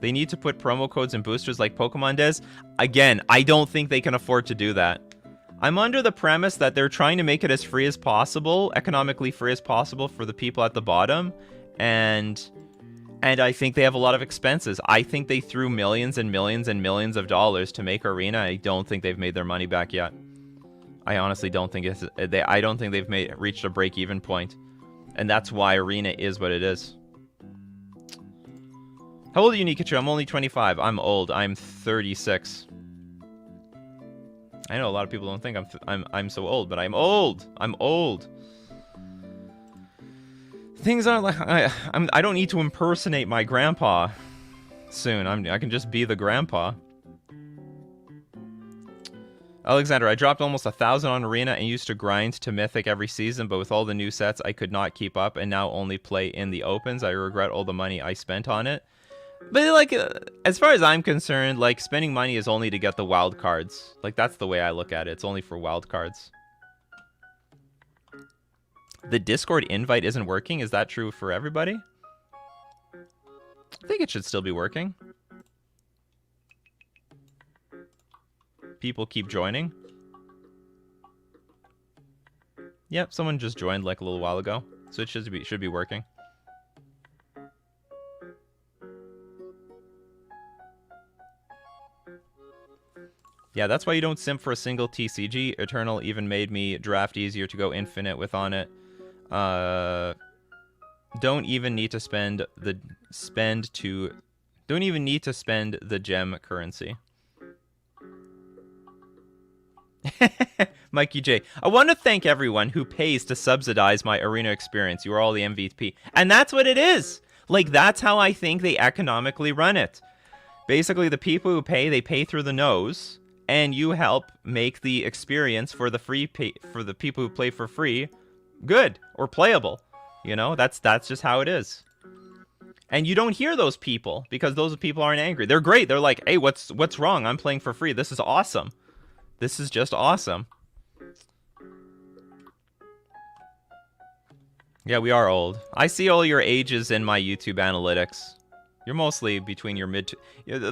They need to put promo codes and boosters like Pokemon does. Again, I don't think they can afford to do that. I'm under the premise that they're trying to make it as free as possible, economically free as possible for the people at the bottom, and I think they have a lot of expenses. I think they threw millions and millions and millions of dollars to make Arena. I don't think they've made their money back yet. I honestly don't think I don't think they've reached a break-even point, and that's why Arena is what it is. How old are you, Nikachu? I'm only 25. I'm old. I'm 36. I know a lot of people don't think I'm so old, but I'm old. I'm old. Things aren't like I don't need to impersonate my grandpa soon. I can just be the grandpa. Alexander, I dropped almost 1,000 on Arena and used to grind to Mythic every season, but with all the new sets, I could not keep up and now only play in the opens. I regret all the money I spent on it. But, like, as far as I'm concerned, like, spending money is only to get the wild cards. Like, that's the way I look at it. It's only for wild cards. The Discord invite isn't working. Is that true for everybody? I think it should still be working. People keep joining. Yep, someone just joined like a little while ago, so it should be working. Yeah, that's why you don't simp for a single TCG. Eternal even made me draft easier to go infinite with on it. Don't even need to spend the gem currency. Mikey J. I want to thank everyone who pays to subsidize my arena experience. You are all the MVP. And that's what it is. Like, that's how I think they economically run it. Basically, the people who pay, they pay through the nose, and you help make the experience for the for the people who play for free good or playable. You know, that's just how it is. And you don't hear those people because those people aren't angry. They're great. They're like, "Hey, what's wrong? I'm playing for free. This is awesome. This is just awesome." Yeah, we are old. I see all your ages in my YouTube analytics. You're mostly between your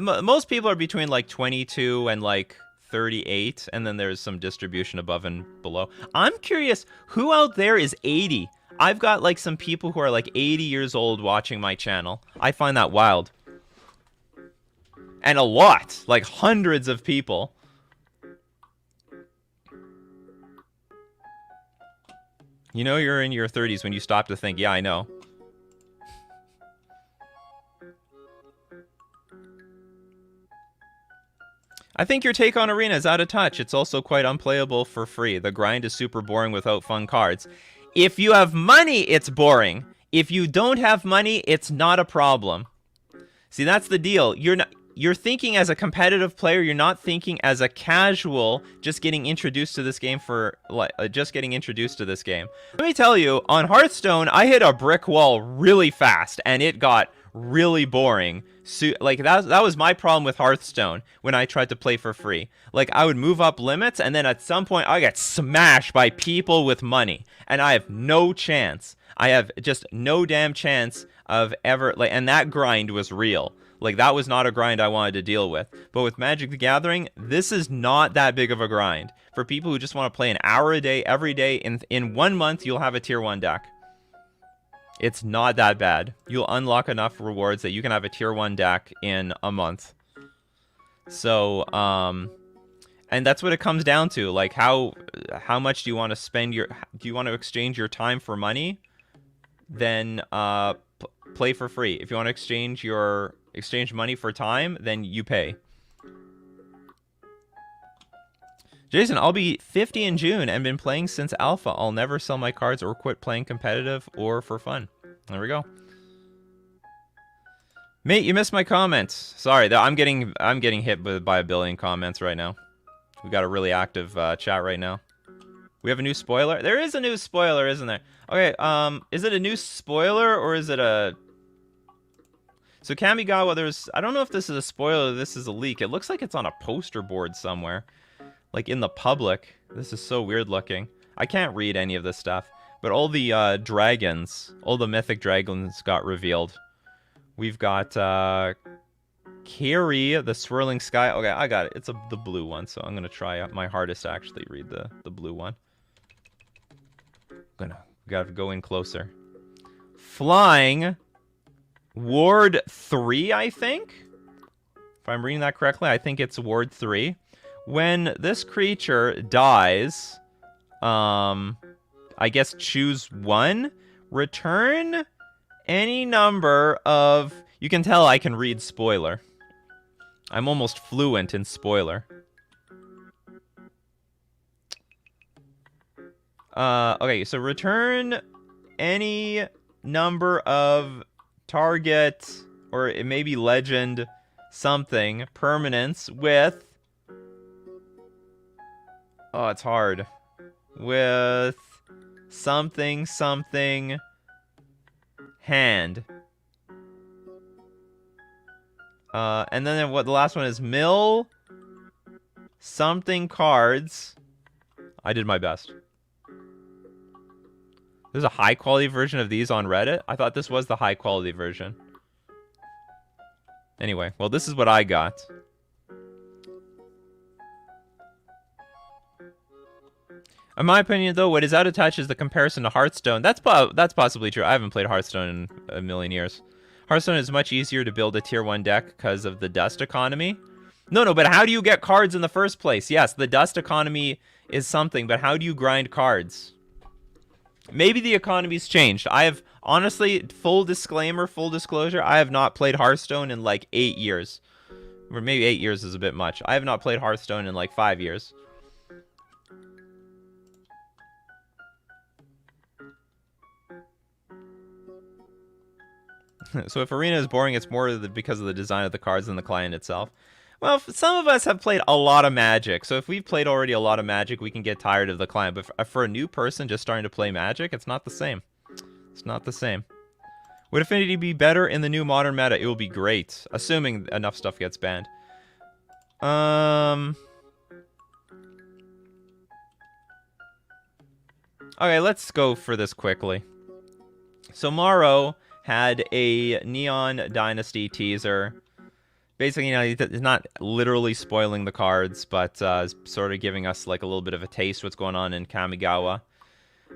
most people are between like 22 and like 38, and then there's some distribution above and below. I'm curious, who out there is 80? I've got like some people who are like 80 years old watching my channel. I find that wild. And a lot, like hundreds of people. You know you're in your 30s when you stop to think, yeah, I know. I think your take on Arena is out of touch. It's also quite unplayable for free. The grind is super boring without fun cards. If you have money, it's boring. If you don't have money, it's not a problem. See, that's the deal. You're thinking as a competitive player. You're not thinking as a casual, just getting introduced to this game Let me tell you, on Hearthstone, I hit a brick wall really fast, and it got really boring. So, like, that was my problem with Hearthstone when I tried to play for free. Like, I would move up limits, and then at some point, I get smashed by people with money, and I have no chance. I have just no damn chance of ever, like, and that grind was real. Like, that was not a grind I wanted to deal with. But with Magic the Gathering, this is not that big of a grind. For people who just want to play an hour a day, every day, in 1 month, you'll have a tier 1 deck. It's not that bad. You'll unlock enough rewards that you can have a tier 1 deck in a month. So, and that's what it comes down to. Like, how much do you want to spend do you want to exchange your time for money? Then, play for free. If you want to exchange money for time, then you pay. Jason, I'll be 50 in June and been playing since alpha. I'll never sell my cards or quit playing competitive or for fun. There we go. Mate, you missed my comments. Sorry, I'm getting hit by a billion comments right now. We got a really active chat right now. We have a new spoiler. There is a new spoiler, isn't there? Okay, is it a new spoiler or is it a... So Kamigawa, I don't know if this is a spoiler or this is a leak. It looks like it's on a poster board somewhere. Like in the public. This is so weird looking. I can't read any of this stuff. But all the dragons, all the mythic dragons got revealed. We've got Kiri, the swirling sky. Okay, I got it. It's the blue one, so I'm going to try my hardest to actually read the blue one. Gotta go in closer. Flying Ward 3, I think? If I'm reading that correctly, I think it's Ward 3. When this creature dies, I guess choose 1. Return any number of... You can tell I can read spoiler. I'm almost fluent in spoiler. Okay, so return any number of target, or it may be legend, something, permanents with... Oh, it's hard. With something, something, hand. And then what the last one is mill something cards. I did my best. There's a high quality version of these on Reddit. I thought this was the high quality version. Anyway, well, this is what I got. In my opinion, though, what is out of touch is the comparison to Hearthstone. That's possibly true. I haven't played Hearthstone in a million years. Hearthstone is much easier to build a tier 1 deck because of the dust economy. No, but how do you get cards in the first place? Yes, the dust economy is something, but how do you grind cards? Maybe the economy's changed. I have, honestly, full disclaimer, full disclosure, I have not played Hearthstone in like 8 years. Or maybe 8 years is a bit much. I have not played Hearthstone in like 5 years. So if Arena is boring, it's more because of the design of the cards than the client itself. Well, some of us have played a lot of Magic, so if we've played already a lot of Magic, we can get tired of the client. But for a new person just starting to play Magic, it's not the same. It's not the same. Would Affinity be better in the new modern meta? It will be great, assuming enough stuff gets banned. Okay, let's go for this quickly. So Morrow had a Neon Dynasty teaser. Basically, you know, he's not literally spoiling the cards, but sort of giving us like a little bit of a taste what's going on in Kamigawa.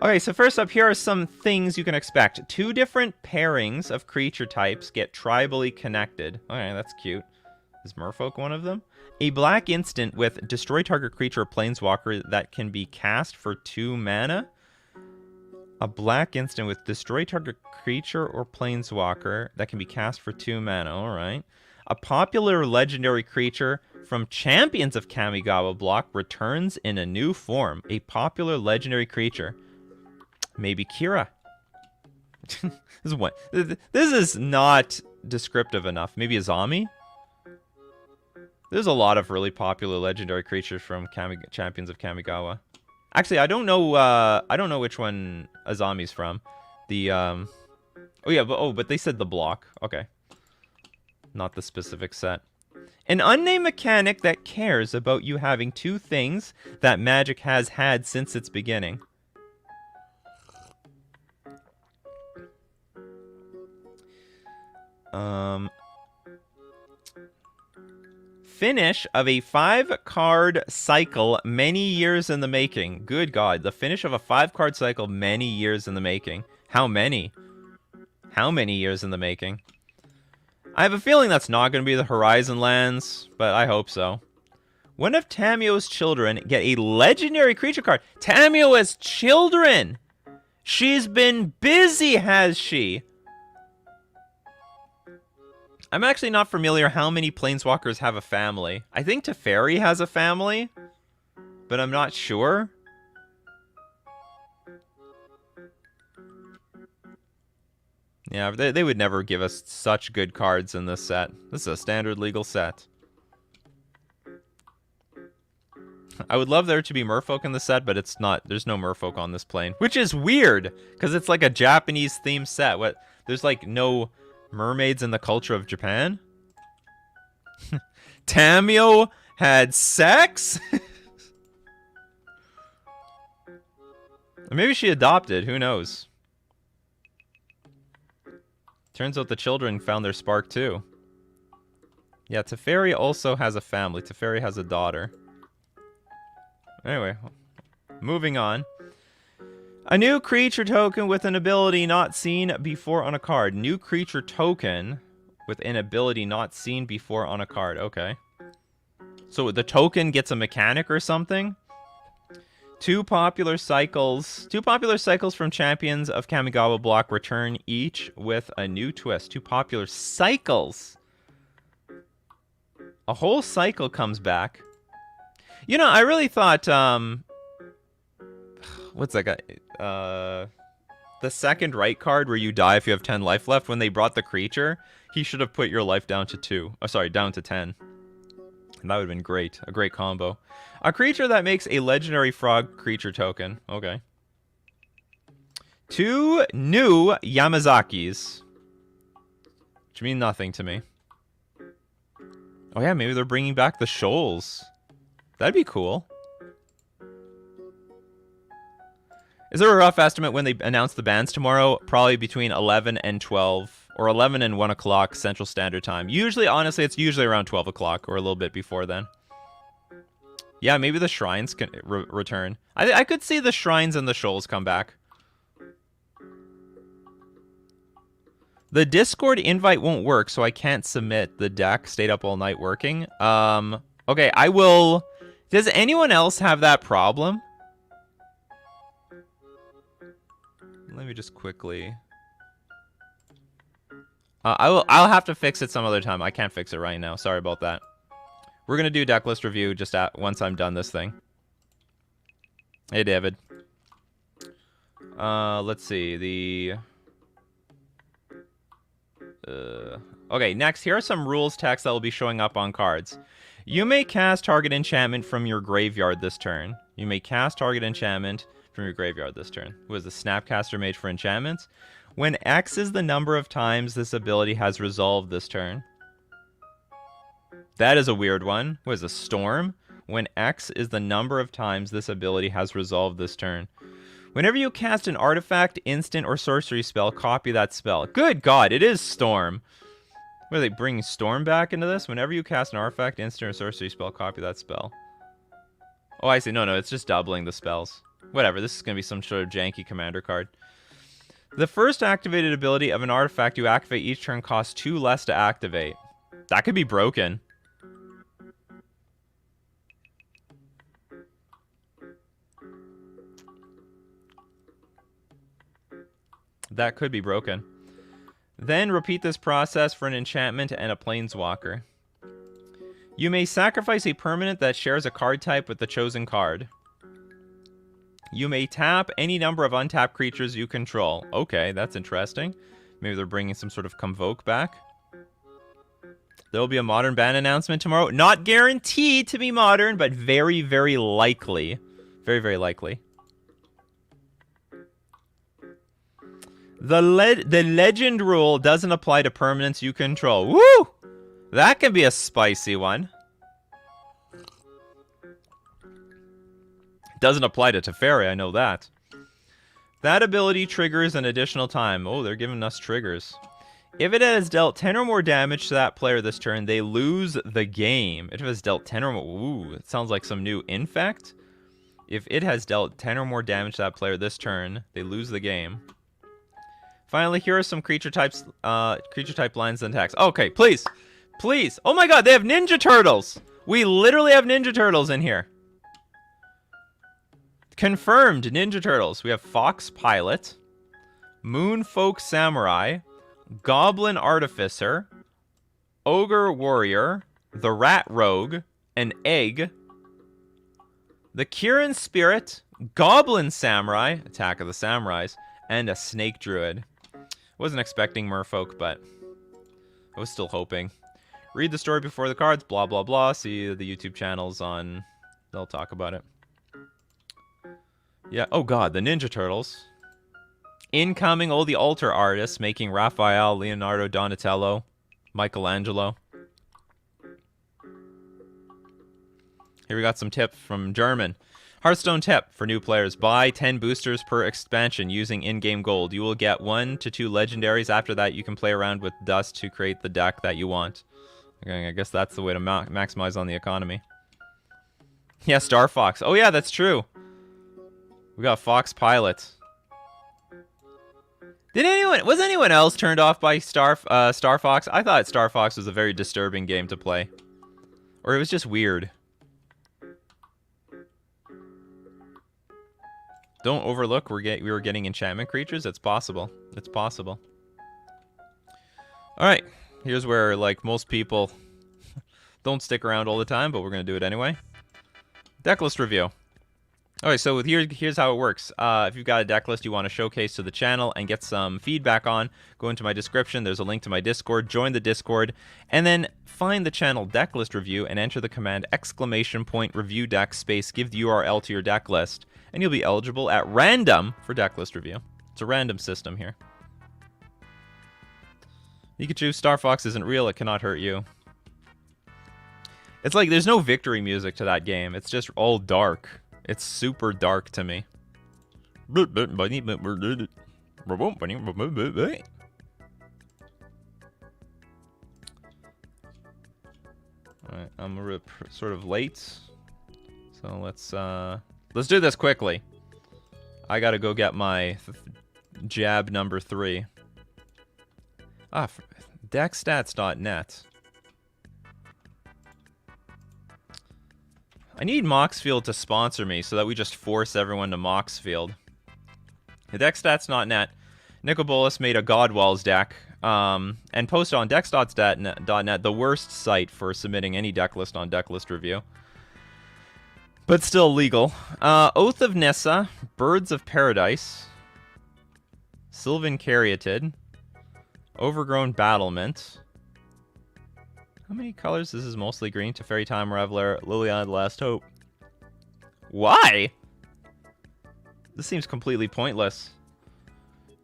Okay, so first up, here are some things you can expect. 2 different pairings of creature types get tribally connected. Okay, that's cute. Is Merfolk one of them? A black instant with destroy target creature or planeswalker that can be cast for 2 mana. A black instant with destroy target creature or planeswalker that can be cast for 2 mana. Alright. A popular legendary creature from Champions of Kamigawa block returns in a new form. A popular legendary creature. Maybe Kira. This is not descriptive enough. Maybe Azami? There's a lot of really popular legendary creatures from Champions of Kamigawa. Actually, I don't know which one Azami's from. The oh yeah, but they said the block. Okay. Not the specific set. An unnamed mechanic that cares about you having 2 things that Magic has had since its beginning. Finish of a 5-card cycle many years in the making. Good God, the finish of a 5-card cycle many years in the making. How many? How many years in the making? I have a feeling that's not going to be the Horizon Lands, but I hope so. One of Tamio's children get a legendary creature card. Tamio has children! She's been busy, has she? I'm actually not familiar how many Planeswalkers have a family. I think Teferi has a family, but I'm not sure. Yeah, they would never give us such good cards in this set. This is a standard legal set. I would love there to be merfolk in the set, but it's not. There's no merfolk on this plane, which is weird, because it's like a Japanese-themed set. What? There's like no mermaids in the culture of Japan? Tamio had sex? Maybe she adopted, who knows? Turns out the children found their spark too. Yeah, Teferi also has a family. Teferi has a daughter. Anyway, moving on. A new creature token with an ability not seen before on a card. New creature token with an ability not seen before on a card. Okay. So the token gets a mechanic or something? 2 popular cycles from Champions of Kamigawa block return each with a new twist. 2 popular cycles. A whole cycle comes back. You know, I really thought, what's that guy? The second right card where you die if you have 10 life left, when they brought the creature, he should have put your life down to 2. Oh, sorry, down to 10. And that would have been great. A great combo. A creature that makes a legendary frog creature token. Okay. 2 new Yamazakis. Which mean nothing to me. Oh yeah, maybe they're bringing back the Shoals. That'd be cool. Is there a rough estimate when they announce the bans tomorrow? Probably between 11 and 12. Or 11 and 1 o'clock Central Standard Time. Usually, honestly, it's usually around 12 o'clock or a little bit before then. Yeah, maybe the Shrines can return. I could see the Shrines and the Shoals come back. The Discord invite won't work, so I can't submit the deck. Stayed up all night working. Okay, I will... Does anyone else have that problem? let me just quickly. I'll have to fix it some other time. I can't fix it right now. Sorry about that. We're gonna do deck list review just once I'm done this thing. Hey, David. Let's see okay, next, here are some rules text that will be showing up on cards. You may cast target enchantment from your graveyard this turn. You may cast target enchantment from your graveyard this turn. Who is the Snapcaster Mage for enchantments? When X is the number of times this ability has resolved this turn. That is a weird one. What is a Storm? When X is the number of times this ability has resolved this turn. Whenever you cast an artifact, instant, or sorcery spell, copy that spell. Good God, it is Storm. What, are they bringing Storm back into this? Whenever you cast an artifact, instant, or sorcery spell, copy that spell. Oh, I see. No, it's just doubling the spells. Whatever, this is going to be some sort of janky commander card. The first activated ability of an artifact you activate each turn costs 2 less to activate. That could be broken. That could be broken. Then repeat this process for an enchantment and a planeswalker. You may sacrifice a permanent that shares a card type with the chosen card. You may tap any number of untapped creatures you control. Okay, that's interesting. Maybe they're bringing some sort of Convoke back. There will be a modern ban announcement tomorrow. Not guaranteed to be modern, but very, very likely. Very, very likely. The legend rule doesn't apply to permanents you control. Woo! That can be a spicy one. Doesn't apply to Teferi, I know that. That ability triggers an additional time. Oh, they're giving us triggers. If it has dealt 10 or more damage to that player this turn, they lose the game. If it has dealt 10 or more... Ooh, it sounds like some new infect. If it has dealt 10 or more damage to that player this turn, they lose the game. Finally, here are some creature types, creature type lines and attacks. Okay, please. Please. Oh my god, they have Ninja Turtles. We literally have Ninja Turtles in here. Confirmed Ninja Turtles. We have Fox Pilot, Moonfolk Samurai, Goblin Artificer, Ogre Warrior, the Rat Rogue, an Egg, the Kirin Spirit, Goblin Samurai, Attack of the Samurais, and a Snake Druid. Wasn't expecting Merfolk, but I was still hoping. Read the story before the cards, blah, blah, blah. See the YouTube channels on... They'll talk about it. Yeah, oh god, the Ninja Turtles. Incoming all the altar artists, making Raphael, Leonardo, Donatello, Michelangelo. Here we got some tips from German. Hearthstone tip for new players. Buy 10 boosters per expansion using in-game gold. You will get 1 to 2 legendaries. After that, you can play around with dust to create the deck that you want. Okay, I guess that's the way to maximize on the economy. Yeah, Star Fox. Oh yeah, that's true. We got Fox Pilot. Was anyone else turned off by Star Fox? I thought Star Fox was a very disturbing game to play. Or it was just weird. Don't overlook we were getting enchantment creatures. It's possible. It's possible. Alright. Here's where, like, most people don't stick around all the time, but we're going to do it anyway. Decklist review. Alright, so here's how it works. If you've got a deck list you want to showcase to the channel and get some feedback on, go into my description. There's a link to my Discord. Join the Discord. And then find the channel Decklist Review and enter the command !review deck space. Give the URL to your deck list. And you'll be eligible at random for Decklist Review. It's a random system here. Nikachu, Star Fox isn't real. It cannot hurt you. It's like there's no victory music to that game. It's just all dark. It's super dark to me. Alright, I'm sort of late. So let's do this quickly. I gotta go get my jab number 3. Deckstats.net. I need Moxfield to sponsor me so that we just force everyone to Moxfield. The deck stats not net. Nicobolus made a Godwalls deck and posted on decks.net, the worst site for submitting any deck list on Decklist review. But still legal. Oath of Nissa, Birds of Paradise, Sylvan Caryatid, Overgrown Battlement. How many colors? This is mostly green. Teferi, Time Reveler, Liliana, The Last Hope. Why? This seems completely pointless.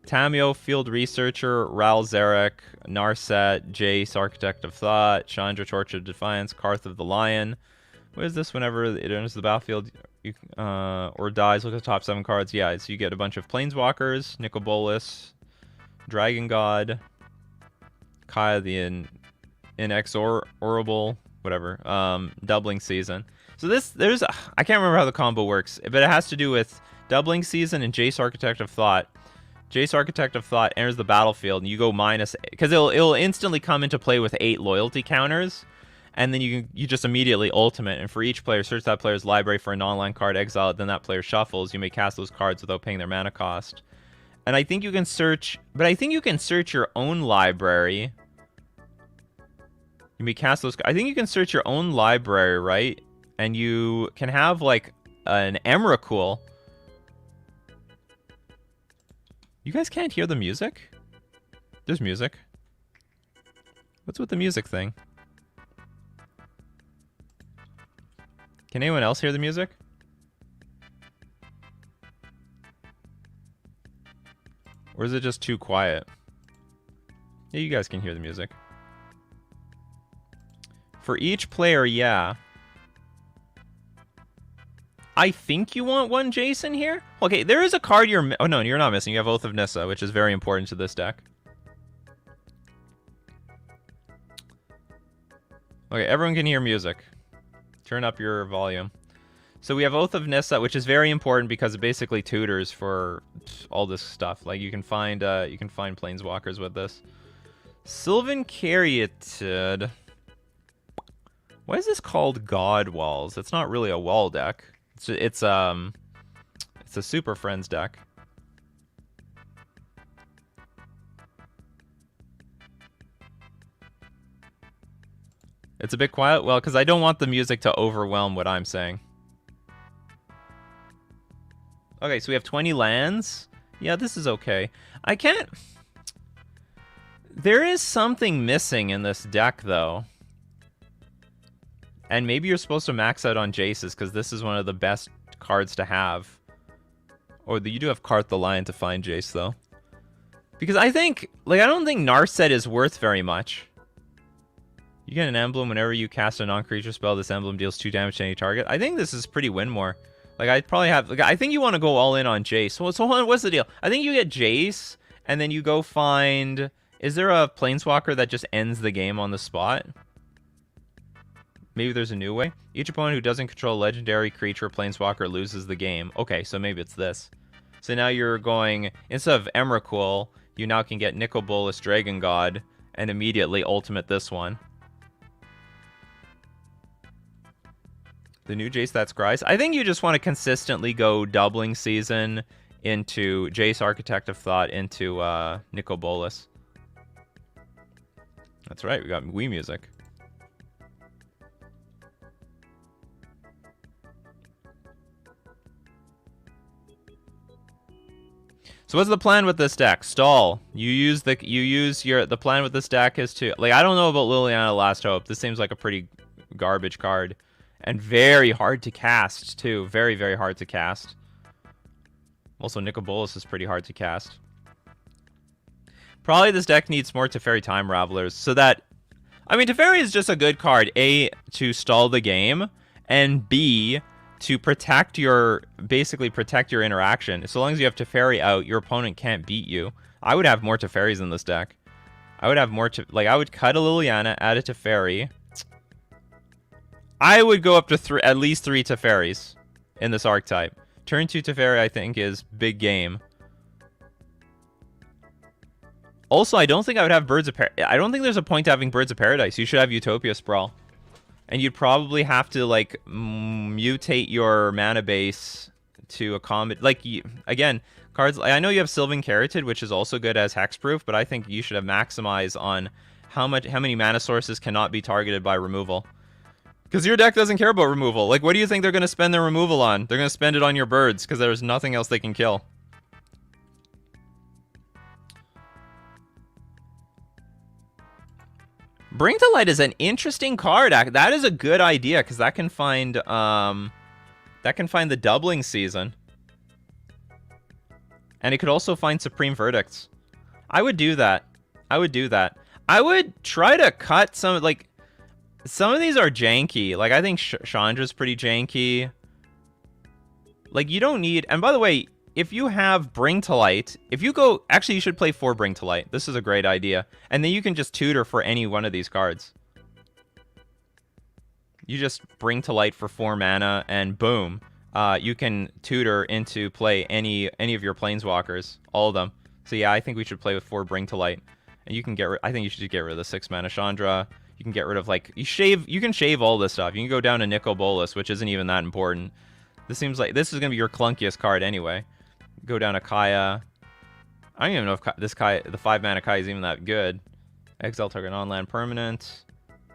Tamio, Field Researcher, Ral Zarek, Narset, Jace, Architect of Thought, Chandra, Torch of Defiance, Karth of the Lion. What is this? Whenever it enters the battlefield or dies, look at the top 7 cards. Yeah, so you get a bunch of Planeswalkers, Nicobolus, Dragon God, Kaya the Inexorable, whatever, Doubling Season. So I can't remember how the combo works, but it has to do with Doubling Season and Jace, Architect of Thought. Jace, Architect of Thought enters the battlefield, and you go minus... Because it'll instantly come into play with 8 loyalty counters, and then you just immediately ultimate, and for each player, search that player's library for a non-land card, exile it, then that player shuffles. You may cast those cards without paying their mana cost. And I think you can search... But I think you can search your own library. You may cast those... I think you can search your own library, right? And you can have, like, an Emrakul. You guys can't hear the music? There's music. What's with the music thing? Can anyone else hear the music? Or is it just too quiet? Yeah, you guys can hear the music. For each player, yeah. I think you want one Jason here? Okay, there is a card you're... Oh, no, you're not missing. You have Oath of Nissa, which is very important to this deck. Okay, everyone can hear music. Turn up your volume. So we have Oath of Nissa, which is very important because it basically tutors for all this stuff. Like, you can find Planeswalkers with this. Sylvan Caryatid. Why is this called God Walls? It's not really a wall deck. It's a Super Friends deck. It's a bit quiet? Well, because I don't want the music to overwhelm what I'm saying. Okay, so we have 20 lands. Yeah, this is okay. I can't... There is something missing in this deck, though. And maybe you're supposed to max out on Jace's, because this is one of the best cards to have. Or you do have Karth the Lion to find Jace, though. Because I think... Like, I don't think Narset is worth very much. You get an emblem whenever you cast a non-creature spell. This emblem deals 2 damage to any target. I think this is pretty win more. Like, I'd probably have... Like, I think you want to go all in on Jace. So hold on, what's the deal? I think you get Jace, and then you go find... Is there a Planeswalker that just ends the game on the spot? Maybe there's a new way. Each opponent who doesn't control a legendary creature or Planeswalker loses the game. Okay, so maybe it's this. So now you're going... Instead of Emrakul, you now can get Nicobolus Dragon God and immediately ultimate this one. The new Jace that scries. I think you just want to consistently go Doubling Season into Jace, Architect of Thought, into Nicobolus. That's right, we got Wii music. So what's the plan with this deck? Stall. The plan with this deck is to... Like, I don't know about Liliana Last Hope. This seems like a pretty garbage card. And very hard to cast, too. Very, very hard to cast. Also, Nicobolus is pretty hard to cast. Probably this deck needs more Teferi Time Ravelers, so that... I mean, Teferi is just a good card, A, to stall the game, and B, to protect your... Basically protect your interaction. So long as you have Teferi out, your opponent can't beat you. I would have more Teferis in this deck. I would have more... I would cut a Liliana, add a Teferi... I would go up to at least 3 Teferis in this archetype. Turn 2 Teferi, I think, is big game. Also, I don't think I would have Birds of Paradise. I don't think there's a point to having Birds of Paradise. You should have Utopia Sprawl. And you'd probably have to, like, mutate your mana base to accommodate... Like, again, Cards, I know you have Sylvan Carotid, which is also good as hexproof, but I think you should have maximize on how many mana sources cannot be targeted by removal. Because your deck doesn't care about removal. Like, what do you think they're going to spend their removal on? They're going to spend it on your birds, because there's nothing else they can kill. Bring to Light is an interesting card. That is a good idea, because that can find the doubling season. And it could also find Supreme Verdicts. I would do that. I would do that. I would try to cut some, like, some of these are janky. Like, I think Chandra's pretty janky. Like, you don't need... And by the way, if you have Bring to Light, if you go... Actually, you should play 4 Bring to Light. This is a great idea. And then you can just tutor for any one of these cards. You just Bring to Light for 4 mana, and boom. You can tutor into play any of your Planeswalkers. All of them. So yeah, I think we should play with 4 Bring to Light. And you can get... I think you should get rid of the 6 mana Chandra. You can get rid of, like... You can shave all this stuff. You can go down to Nicol Bolas, which isn't even that important. This seems like... This is going to be your clunkiest card anyway. Go down to Kaya. I don't even know if this Kaya... The 5 mana Kaya is even that good. Exile target non-land permanent.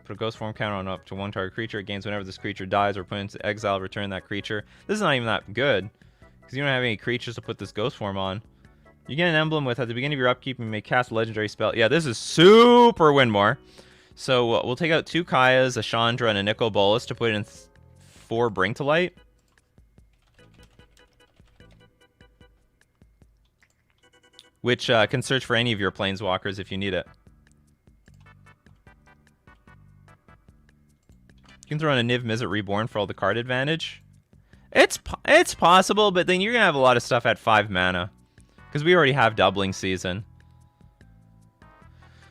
Put a ghost form counter on up to 1 target creature. It gains whenever this creature dies or put into exile, return that creature. This is not even that good. Because you don't have any creatures to put this ghost form on. You get an emblem with, at the beginning of your upkeep, you may cast a legendary spell. Yeah, this is super win more. So we'll take out 2 Kayas, a Chandra, and a Nicol Bolas to put in 4 Bring to Light. Which can search for any of your Planeswalkers if you need it. You can throw in a Niv Mizzet Reborn for all the card advantage. It's possible, but then you're going to have a lot of stuff at 5 mana. Because we already have Doubling Season.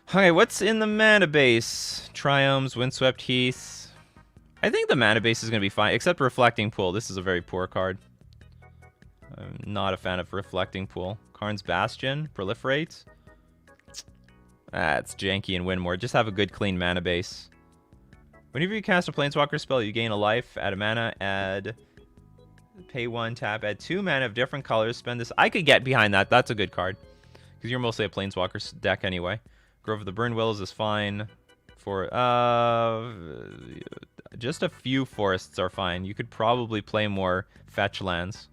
Okay, what's in the mana base? Triomes, Windswept Heath. I think the mana base is going to be fine, except Reflecting Pool. This is a very poor card. I'm not a fan of Reflecting Pool. Karn's Bastion, Proliferate. It's janky and win more. Just have a good, clean mana base. Whenever you cast a Planeswalker spell, you gain a life, add a mana, add... Pay 1, tap, add 2 mana of different colors, spend this... I could get behind that. That's a good card. Because you're mostly a Planeswalker deck anyway. Grove of the Burned Willows is fine. For, just a few forests are fine. You could probably play more fetch lands.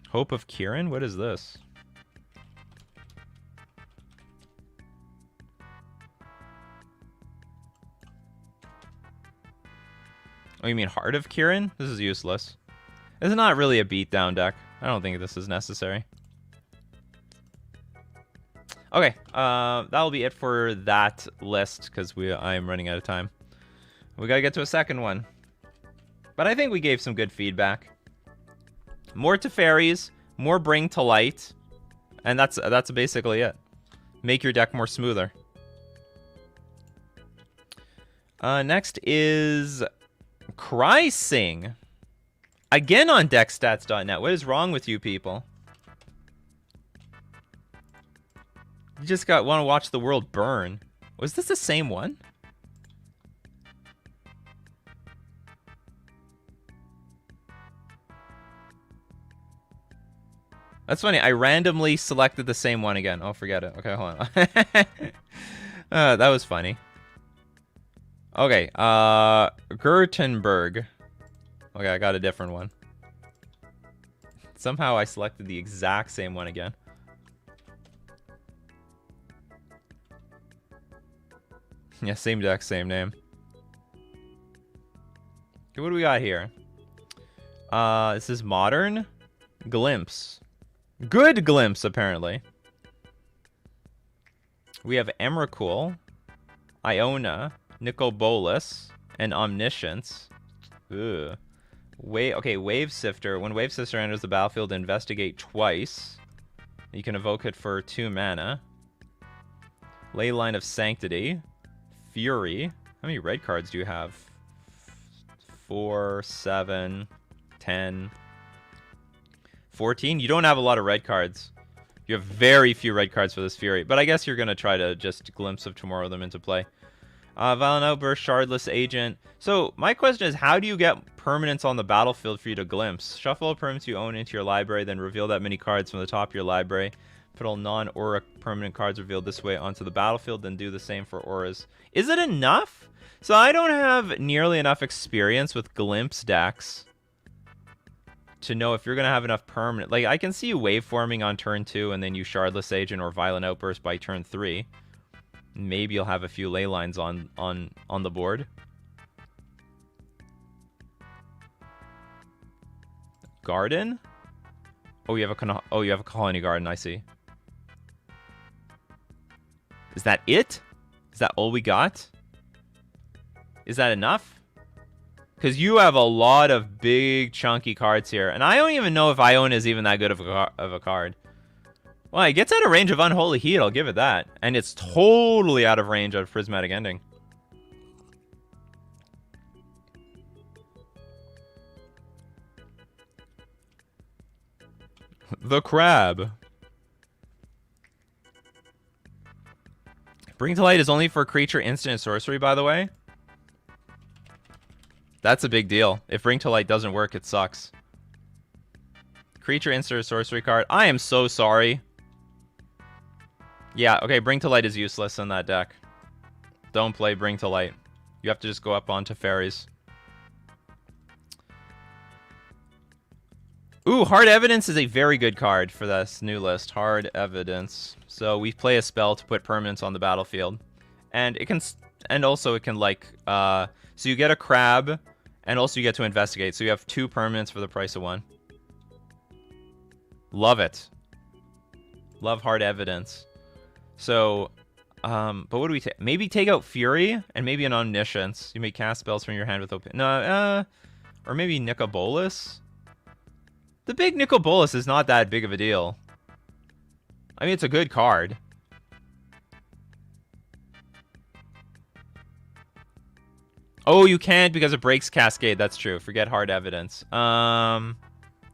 Hope of Kirin? What is this? Oh, you mean Heart of Kirin? This is useless. It's not really a beatdown deck. I don't think this is necessary. Okay, that'll be it for that list, because I'm running out of time. We gotta get to a second one. But I think we gave some good feedback. More Teferis, more Bring to Light, and that's basically it. Make your deck more smoother. Next is... Cry Sing. Again on deckstats.net. What is wrong with you people? You just want to watch the world burn. Was this the same one? That's funny. I randomly selected the same one again. Oh, forget it. Okay, hold on. That was funny. Okay, Gertenberg. Okay, I got a different one. Somehow I selected the exact same one again. Yeah, same deck, same name. Okay, what do we got here? This is Modern Glimpse. Good Glimpse, apparently. We have Emrakul, Iona, Nicol Bolas, and Omniscience. Ugh. Okay, Wave Sifter. When Wave Sifter enters the battlefield, investigate twice. You can evoke it for 2 mana. Leyline of Sanctity. Fury. How many red cards do you have? 4, 7, 10, 14. You don't have a lot of red cards. You have very few red cards for this Fury. But I guess you're going to try to just Glimpse of Tomorrow them into play. Violent Outburst, Shardless Agent. So my question is, how do you get permanents on the battlefield for you to glimpse? Shuffle all permanents you own into your library, then reveal that many cards from the top of your library. Put all non-aura permanent cards revealed this way onto the battlefield, then do the same for auras. Is it enough? So I don't have nearly enough experience with glimpse decks to know if you're going to have enough permanent. Like, I can see you waveforming on turn 2, and then you Shardless Agent or Violent Outburst by turn 3. Maybe you'll have a few ley lines on the board. Garden? Oh, you have a Colony Garden, I see. Is that it? Is that all we got? Is that enough? Because you have a lot of big, chunky cards here. And I don't even know if Ione is even that good of a card. Well, it gets out of range of Unholy Heat, I'll give it that. And it's totally out of range of Prismatic Ending. The Crab. Bring to Light is only for creature, instant, and sorcery, by the way. That's a big deal. If Bring to Light doesn't work, it sucks. Creature, instant, or sorcery card. I am so sorry. Yeah, okay, Bring to Light is useless in that deck. Don't play Bring to Light. You have to just go up onto fairies. Ooh, Hard Evidence is a very good card for this new list. Hard Evidence. So we play a spell to put permanents on the battlefield. And it can... And also it can, like... so you get a crab, and also you get to investigate. So you have 2 permanents for the price of 1. Love it. Love Hard Evidence. So... but what do we take? Maybe take out Fury, and maybe an Omniscience. You may cast spells from your hand with... No, or maybe Nicobolus? The big Nicobolus is not that big of a deal. I mean, it's a good card. Oh, you can't because it breaks Cascade. That's true. Forget Hard Evidence. Yeah,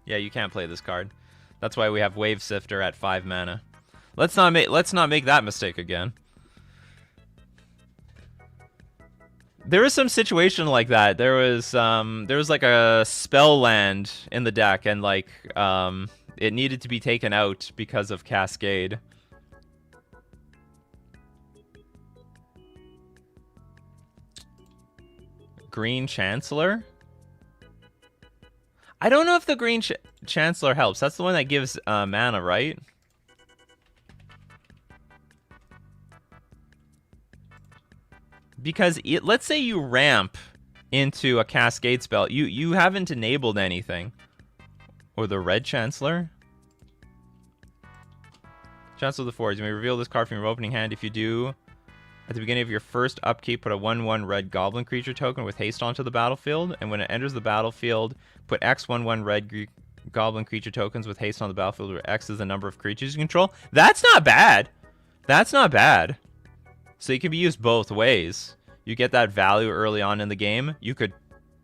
you can't play this card. That's why we have Wave Sifter at 5 mana. Let's not make that mistake again. There was some situation like that. There was like a spell land in the deck, and like it needed to be taken out because of Cascade. Green Chancellor? I don't know if the Green Chancellor helps. That's the one that gives mana, right? Because let's say you ramp into a Cascade spell. You haven't enabled anything. Or the Red Chancellor? Chancellor of the Forge. You may reveal this card from your opening hand. If you do, at the beginning of your first upkeep, put a 1/1 red goblin creature token with haste onto the battlefield. And when it enters the battlefield, put X 1/1 red goblin creature tokens with haste on the battlefield, where X is the number of creatures you control. That's not bad. That's not bad. So it can be used both ways. You get that value early on in the game. You could,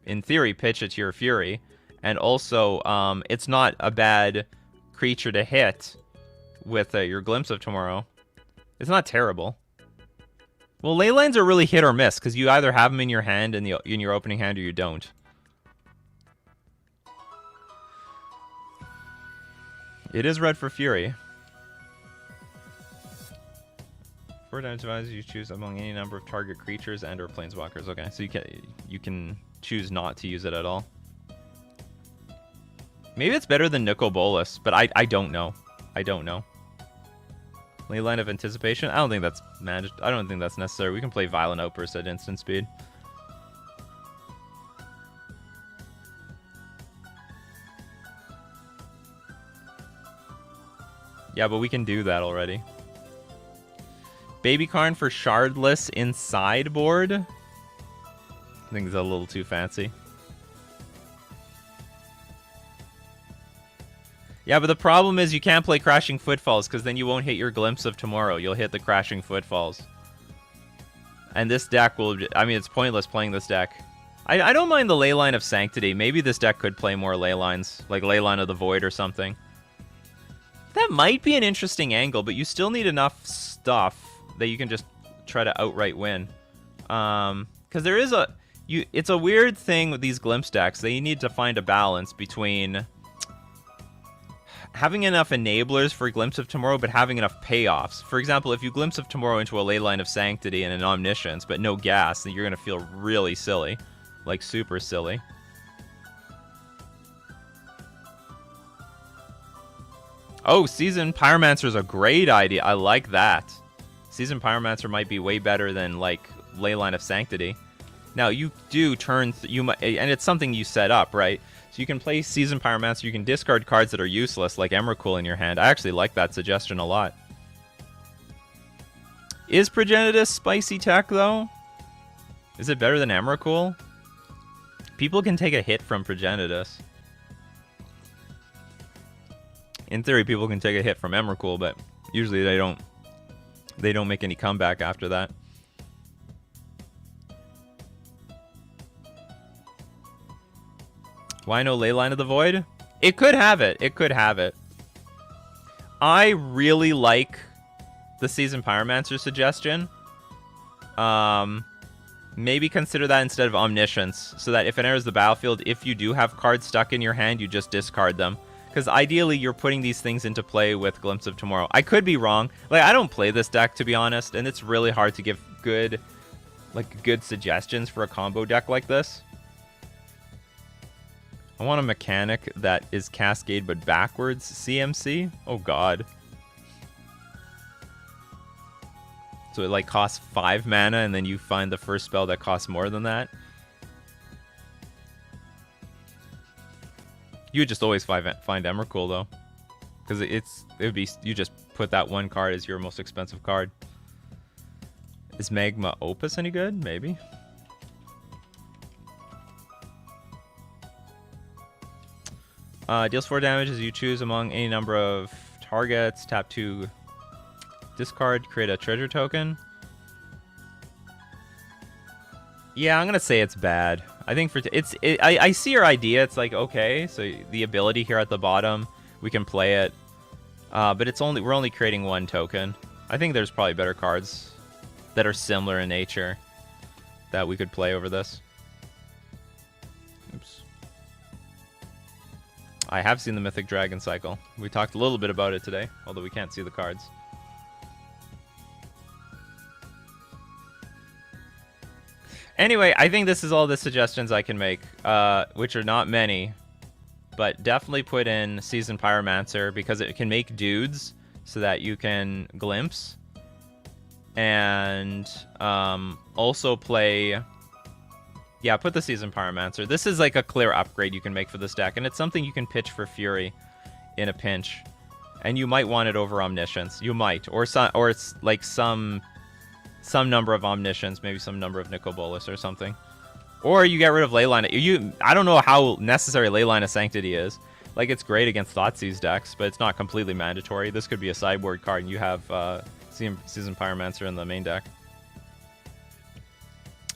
in theory, pitch it to your Fury. And also, it's not a bad creature to hit with your Glimpse of Tomorrow. It's not terrible. Well, ley lines are really hit or miss, because you either have them in your hand in your opening hand or you don't. It is red for Fury. 4 times advised, you choose among any number of target creatures and or planeswalkers. Okay, so you can choose not to use it at all. Maybe it's better than Nicobolus, but I don't know. I don't know. Leyline of Anticipation? I don't think that's I don't think that's necessary. We can play Violent Outburst at instant speed. Yeah, but we can do that already. Baby Karn for Shardless in sideboard? I think it's a little too fancy. Yeah, but the problem is you can't play Crashing Footfalls, because then you won't hit your Glimpse of Tomorrow. You'll hit the Crashing Footfalls. And this deck will... I mean, it's pointless playing this deck. I don't mind the Leyline of Sanctity. Maybe this deck could play more Leylines, like Leyline of the Void or something. That might be an interesting angle, but you still need enough stuff that you can just try to outright win. Because there is it's a weird thing with these Glimpse decks. They need to find a balance between having enough enablers for Glimpse of Tomorrow, but having enough payoffs. For example, if you Glimpse of Tomorrow into a Leyline of Sanctity and an Omniscience, but no gas, then you're going to feel really silly. Like, super silly. Oh, Seasoned Pyromancer is a great idea. I like that. Seasoned Pyromancer might be way better than, like, Leyline of Sanctity. Now, you do turn... and it's something you set up, right? So you can play Seasoned Pyromancer, you can discard cards that are useless, like Emrakul in your hand. I actually like that suggestion a lot. Is Progenitus spicy tech, though? Is it better than Emrakul? People can take a hit from Progenitus. In theory, people can take a hit from Emrakul, but usually they don't make any comeback after that. Why no Leyline of the Void? It could have it. It could have it. I really like the Seasoned Pyromancer suggestion. Maybe consider that instead of Omniscience, so that if it enters the battlefield, if you do have cards stuck in your hand, you just discard them. Because ideally, you're putting these things into play with Glimpse of Tomorrow. I could be wrong. Like, I don't play this deck, to be honest, and it's really hard to give good suggestions for a combo deck like this. I want a mechanic that is Cascade but backwards CMC. Oh god. So it like costs 5 mana and then you find the first spell that costs more than that. You would just always find Emrakul though. Because you just put that one card as your most expensive card. Is Magma Opus any good? Maybe. Deals 4 damage as you choose among any number of targets. Tap 2, discard, create a treasure token. Yeah, I'm gonna say it's bad. I think I see your idea. It's like, okay, so the ability here at the bottom, we can play it, but we're only creating 1 token. I think there's probably better cards that are similar in nature that we could play over this. Oops. I have seen the Mythic Dragon cycle. We talked a little bit about it today, although we can't see the cards. Anyway, I think this is all the suggestions I can make, which are not many, but definitely put in Seasoned Pyromancer because it can make dudes so that you can glimpse, and also play... Yeah, put the Seasoned Pyromancer. This is like a clear upgrade you can make for this deck, and it's something you can pitch for Fury in a pinch. And you might want it over Omniscience. You might. Or it's like some number of Omniscience, maybe some number of Nicobolus or something. Or you get rid of Leyline. I don't know how necessary Leyline of Sanctity is. Like, it's great against Thoughtseize decks, but it's not completely mandatory. This could be a sideboard card, and you have Seasoned Pyromancer in the main deck.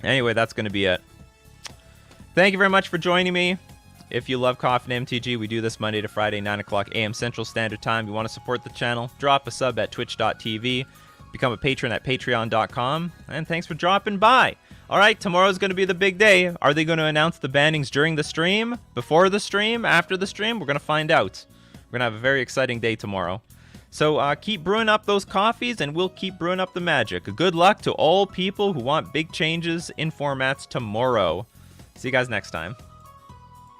Anyway, that's going to be it. Thank you very much for joining me. If you love Coffee and MTG, we do this Monday to Friday, 9 o'clock a.m. Central Standard Time. If you want to support the channel, drop a sub at twitch.tv. Become a patron at patreon.com. And thanks for dropping by. All right, tomorrow's going to be the big day. Are they going to announce the bannings during the stream? Before the stream? After the stream? We're going to find out. We're going to have a very exciting day tomorrow. So keep brewing up those coffees, and we'll keep brewing up the magic. Good luck to all people who want big changes in formats tomorrow. See you guys next time.